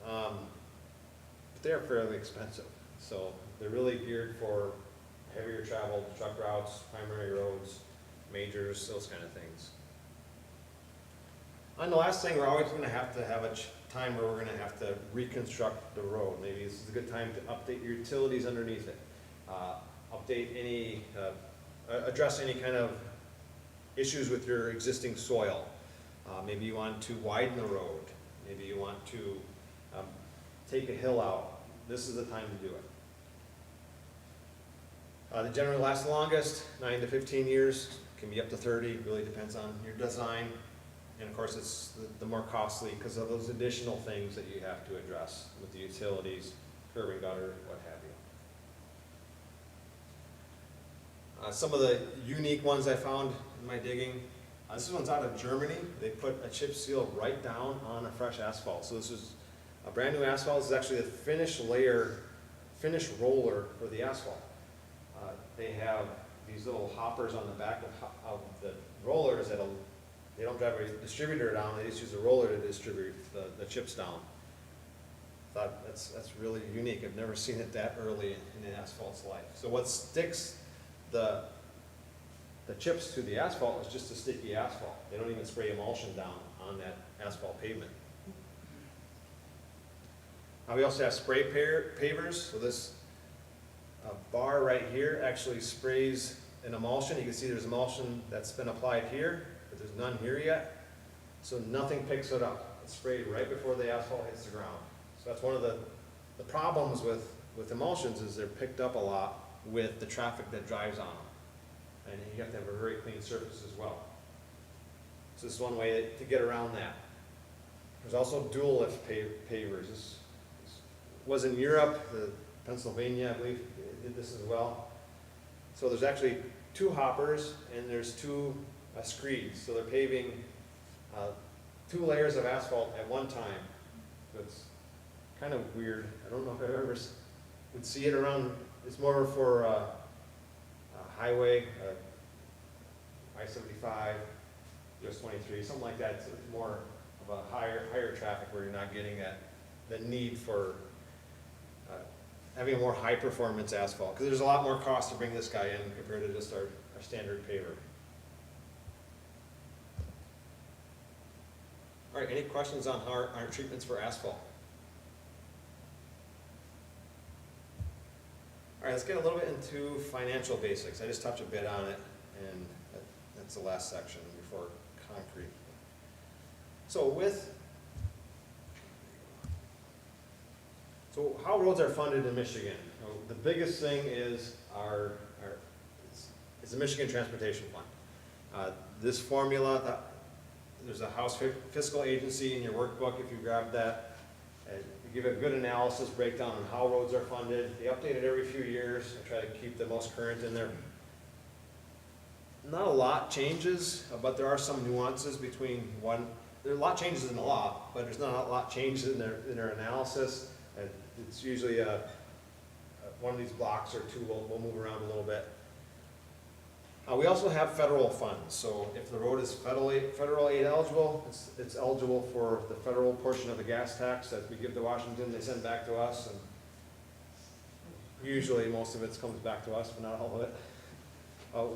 But they're fairly expensive. So they're really geared for heavier traveled truck routes, primary roads, majors, those kind of things. And the last thing, we're always going to have a time where we're going to have to reconstruct the road. Maybe this is a good time to update your utilities underneath it. Address any kind of issues with your existing soil. Maybe you want to widen the road. Maybe you want to take a hill out. This is the time to do it. They generally last the longest, 9 to 15 years, can be up to 30, really depends on your design. And of course, it's the more costly because of those additional things that you have to address with the utilities, curb and gutter, what have you. Some of the unique ones I found in my digging, this one's out of Germany. They put a chip seal right down on a fresh asphalt. So this is a brand new asphalt. This is actually the finished roller for the asphalt. They have these little hoppers on the back of the rollers that they don't drive a distributor down, they just use a roller to distribute the chips down. Thought that's really unique. I've never seen it that early in an asphalt's life. So what sticks the chips to the asphalt is just a sticky asphalt. They don't even spray emulsion down on that asphalt pavement. We also have spray pavers. So this bar right here actually sprays an emulsion. You can see there's emulsion that's been applied here, but there's none here yet. So nothing picks it up. It's sprayed right before the asphalt hits the ground. So that's one of the problems with emulsions is they're picked up a lot with the traffic that drives on them. And you have to have a very clean surface as well. So this is one way to get around that. There's also dual lift pavers. This was in Europe, Pennsylvania, I believe, did this as well. So there's actually 2 hoppers and there's 2 screeds. So they're paving 2 layers of asphalt at one time. So it's kind of weird. I don't know if I've ever would see it around. It's more for highway, I-75, US 23, something like that. So it's more of a higher traffic where you're not getting that need for having a more high performance asphalt, because there's a lot more cost to bring this guy in compared to just our standard paver. All right, any questions on our treatments for asphalt? All right, let's get a little bit into financial basics. I just touched a bit on it, and that's the last section before concrete. So with So how roads are funded in Michigan? The biggest thing is it's the Michigan Transportation Fund. This formula, there's a House Fiscal Agency in your workbook, if you grab that. You give a good analysis breakdown on how roads are funded. They update it every few years. I try to keep the most current in there. Not a lot changes, but there are some nuances between one. There are a lot changes in the law, but there's not a lot changes in their analysis. And it's usually one of these blocks or two will move around a little bit. We also have federal funds, so if the road is federal aid eligible, it's eligible for the federal portion of the gas tax that we give to Washington, they send back to us, and usually most of it comes back to us, but not all of it.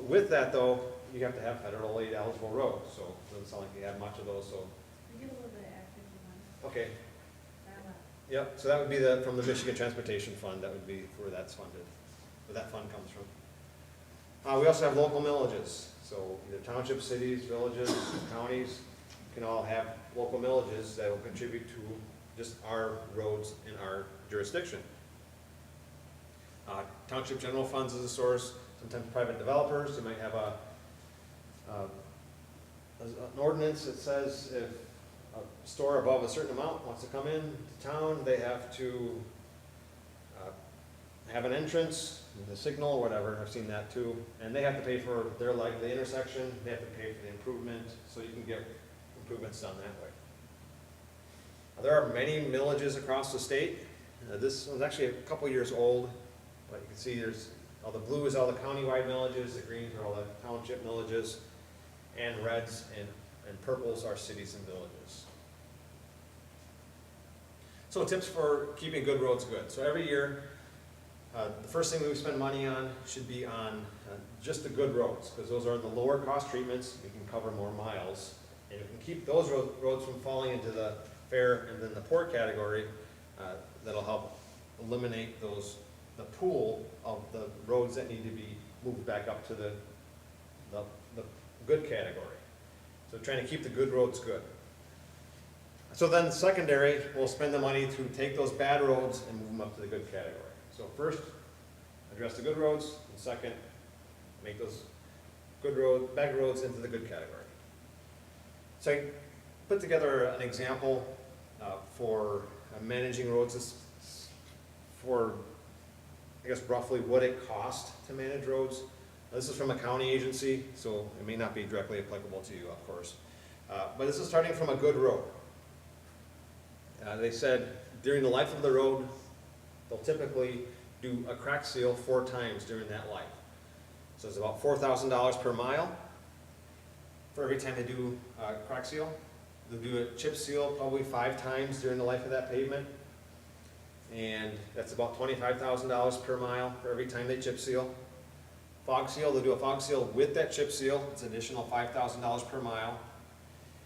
With that though, you have to have federal aid eligible roads, so it doesn't sound like you have much of those, so. We get a little bit of Act 51. Okay, That one. yep, so that would be from the Michigan Transportation Fund, that would be where that's funded, where that fund comes from. We also have local millages, so either townships, cities, villages, counties can all have local millages that will contribute to just our roads in our jurisdiction. Township general funds is a source, sometimes private developers, you might have an ordinance that says if a store above a certain amount wants to come in to town, they have to have an entrance, the signal, whatever, I've seen that too, and they have to pay for their leg, the intersection, they have to pay for the improvement, so you can get improvements done that way. There are many millages across the state. This one's actually a couple years old, but you can see there's, all the blue is all the countywide millages, the greens are all the township millages, and reds and purples are cities and villages. So tips for keeping good roads good. So every year, the first thing that we spend money on should be on just the good roads, because those are the lower cost treatments, we can cover more miles, and we can keep those roads from falling into the fair and then the poor category. That'll help eliminate the pool of the roads that need to be moved back up to the good category. So trying to keep the good roads good. So then secondary, we'll spend the money to take those bad roads and move them up to the good category. So first, address the good roads, and second, make those bad roads into the good category. So I put together an example for managing roads for, I guess, roughly what it costs to manage roads. This is from a county agency, so it may not be directly applicable to you, of course. But this is starting from a good road. They said during the life of the road, they'll typically do a crack seal 4 times during that life. So it's about $4,000 per mile for every time they do a crack seal. They'll do a chip seal probably 5 times during the life of that pavement. And that's about $25,000 per mile for every time they chip seal. Fog seal, they'll do a fog seal with that chip seal. It's an additional $5,000 per mile.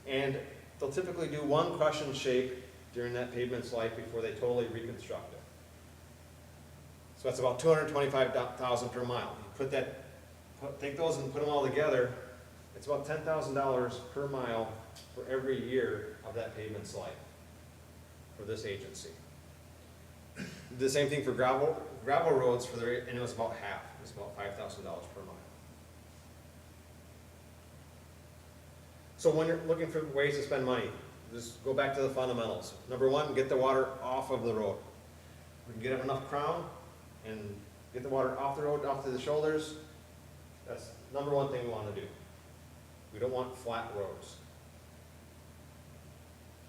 And they'll typically do 1 crush and shape during that pavement's life before they totally reconstruct it. So that's about $225,000 per mile. You take those and put them all together, it's about $10,000 per mile for every year of that pavement's life for this agency. The same thing for gravel roads and it was about half. It was about $5,000 per mile. So when you're looking for ways to spend money, just go back to the fundamentals. Number 1, get the water off of the road. We can get enough crown and get the water off the road, off to the shoulders. That's number 1 thing we want to do. We don't want flat roads.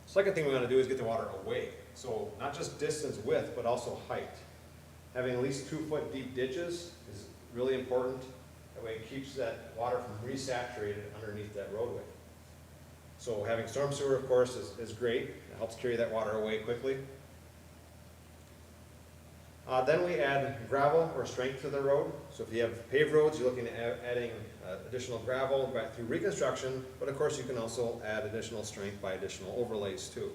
Second thing we want to do is get the water away. So not just distance width, but also height. Having at least 2-foot deep ditches is really important. That way it keeps that water from resaturated underneath that roadway. So having storm sewer, of course, is great. It helps carry that water away quickly. Then we add gravel or strength to the road. So if you have paved roads, you're looking at adding additional gravel through reconstruction, but of course you can also add additional strength by additional overlays too.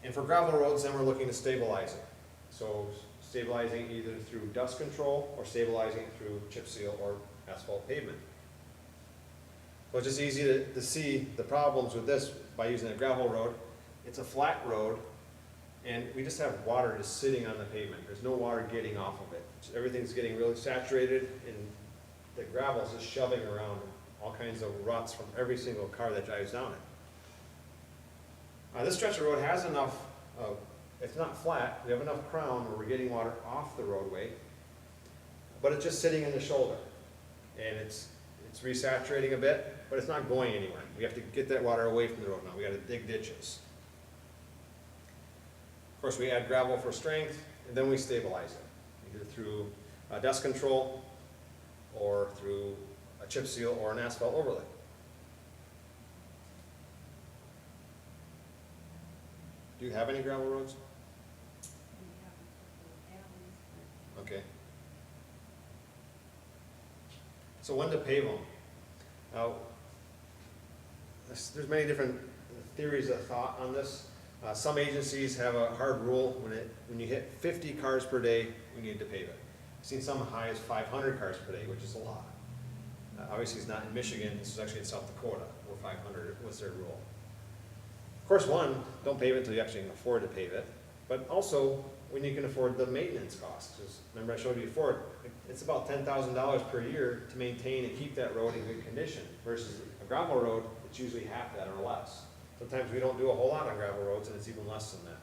And for gravel roads, then we're looking to stabilize it. So stabilizing either through dust control or stabilizing it through chip seal or asphalt pavement. So it's just easy to see the problems with this by using a gravel road. It's a flat road, and we just have water just sitting on the pavement. There's no water getting off of it. Everything's getting really saturated, and the gravel's just shoving around all kinds of ruts from every single car that drives down it. This stretch of road has enough, it's not flat, we have enough crown where we're getting water off the roadway, but it's just sitting in the shoulder. And it's resaturating a bit, but it's not going anywhere. We have to get that water away from the road now. We gotta dig ditches. Of course, we add gravel for strength, and then we stabilize it, either through dust control or through a chip seal or an asphalt overlay. Do you have any gravel roads? We have a couple of alleys, Okay. So when to pave them? Now, there's many different theories of thought on this. Some agencies have a hard rule, when you hit 50 cars per day, we need to pave it. I've seen some high as 500 cars per day, which is a lot. Obviously, it's not in Michigan, this is actually in South Dakota, where 500 was their rule. Of course, don't pave it until you actually can afford to pave it, but also when you can afford the maintenance costs. Because remember I showed you before, it's about $10,000 per year to maintain and keep that road in good condition, versus a gravel road, it's usually half that or less. Sometimes we don't do a whole lot on gravel roads, and it's even less than that.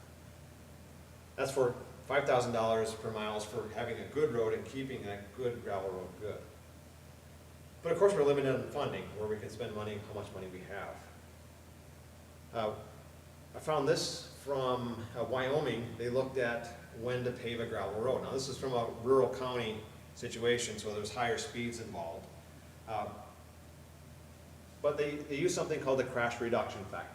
That's for $5,000 per mile for having a good road and keeping that good gravel road good. But of course, we're limited on funding, where we can spend money, how much money we have. I found this from Wyoming. They looked at when to pave a gravel road. Now, this is from a rural county situation, so there's higher speeds involved. But they use something called the crash reduction factor.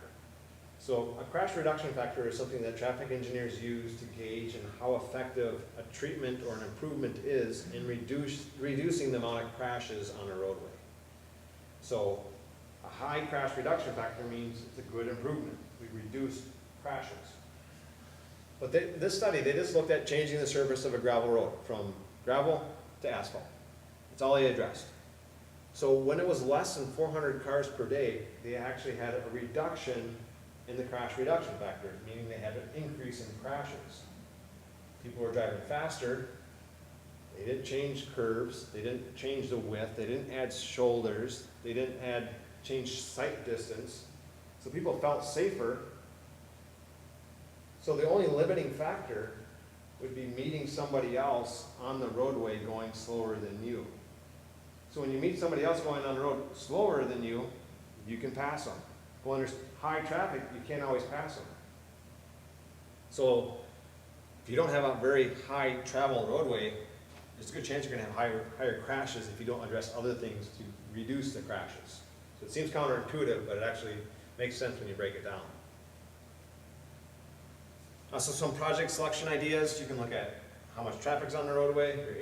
So a crash reduction factor is something that traffic engineers use to gauge and how effective a treatment or an improvement is in reducing the amount of crashes on a roadway. So a high crash reduction factor means it's a good improvement. We reduce crashes. But this study, they just looked at changing the surface of a gravel road from gravel to asphalt. That's all they addressed. So when it was less than 400 cars per day, they actually had a reduction in the crash reduction factor, meaning they had an increase in crashes. People were driving faster. They didn't change curves. They didn't change the width. They didn't add shoulders. They didn't change sight distance. So people felt safer. So the only limiting factor would be meeting somebody else on the roadway going slower than you. So when you meet somebody else going on the road slower than you, you can pass them. But when there's high traffic, you can't always pass them. So if you don't have a very high travel roadway, there's a good chance you're going to have higher crashes if you don't address other things to reduce the crashes. So it seems counterintuitive, but it actually makes sense when you break it down. So some project selection ideas. You can look at how much traffic's on the roadway, your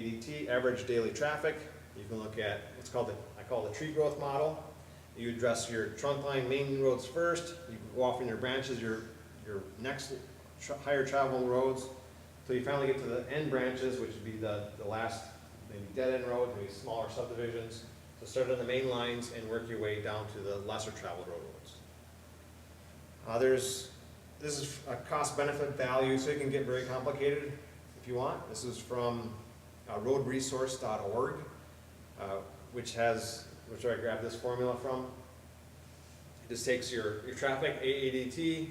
ADT, average daily traffic. You can look at what's called I call the tree growth model. You address your trunk line main roads first. You go off in your branches, your next higher travel roads, till you finally get to the end branches, which would be the last maybe dead end road, maybe smaller subdivisions. So start on the main lines and work your way down to the lesser traveled roads. This is a cost-benefit value, so it can get very complicated if you want. This is from roadresource.org, which I grabbed this formula from. It just takes your traffic, AADT,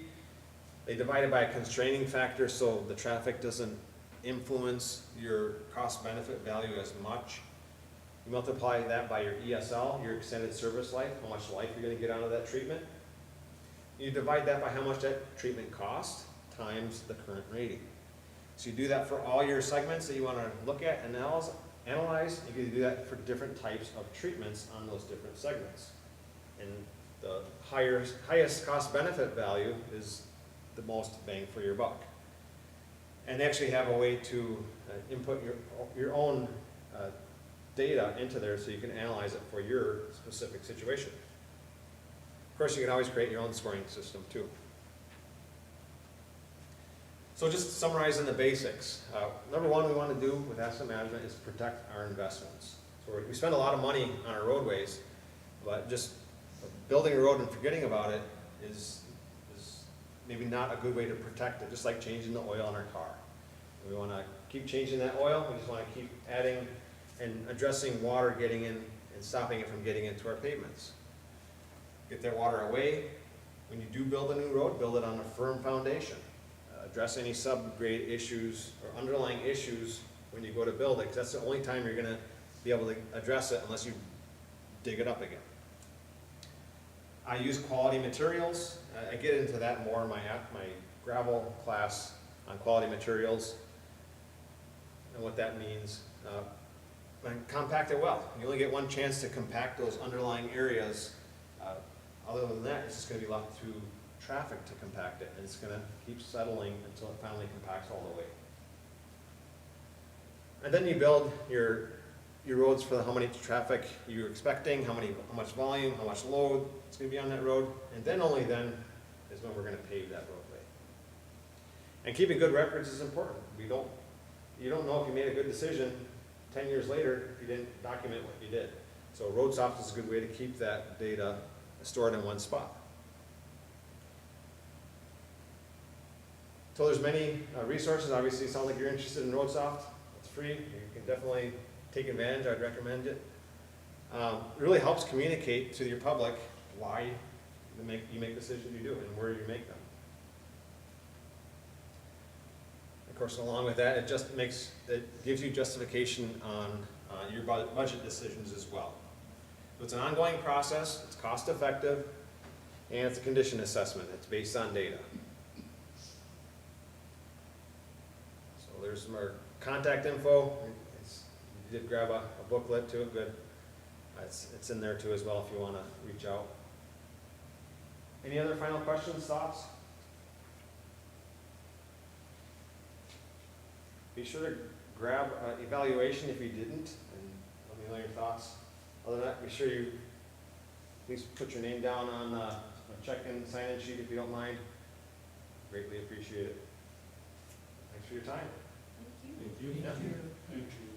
they divide it by a constraining factor so the traffic doesn't influence your cost-benefit value as much. You multiply that by your ESL, your extended service life, how much life you're going to get out of that treatment. You divide that by how much that treatment costs times the current rating. So you do that for all your segments that you want to look at and analyze. You can do that for different types of treatments on those different segments. And the highest cost-benefit value is the most bang for your buck. And they actually have a way to input your own data into there so you can analyze it for your specific situation. Of course, you can always create your own scoring system too. So just summarizing the basics. Number one we want to do with asset management is protect our investments. So we spend a lot of money on our roadways, but just building a road and forgetting about it is maybe not a good way to protect it, just like changing the oil in our car. We wanna keep changing that oil, we just wanna keep adding and addressing water getting in and stopping it from getting into our pavements. Get that water away. When you do build a new road, build it on a firm foundation. Address any subgrade issues or underlying issues when you go to build it, because that's the only time you're gonna be able to address it unless you dig it up again. I use quality materials. I get into that more in my gravel class on quality materials and what that means. And compact it well. You only get one chance to compact those underlying areas. Other than that, it's just gonna be left to traffic to compact it, and it's gonna keep settling until it finally compacts all the way. And then you build your roads for how many traffic you're expecting, how much volume, how much load is gonna be on that road, and then only then is when we're gonna pave that roadway. And keeping good records is important. You don't know if you made a good decision 10 years later if you didn't document what you did. So RoadSoft is a good way to keep that data stored in one spot. So there's many resources. Obviously, it sounds like you're interested in RoadSoft. It's free. You can definitely take advantage. I'd recommend it. It really helps communicate to your public why you make decisions you do and where you make them. Of course, along with that, it gives you justification on your budget decisions as well. So it's an ongoing process. It's cost effective, and it's a condition assessment. It's based on data. So there's some more contact info. You did grab a booklet too, good. It's in there too as well if you want to reach out. Any other final questions, thoughts? Be sure to grab evaluation if you didn't, and let me know your thoughts. Other than that, be sure you please put your name down on a check-in sign-in sheet if you don't mind. Greatly appreciate it. Thanks for your time. Thank you. Thank you. Thank you.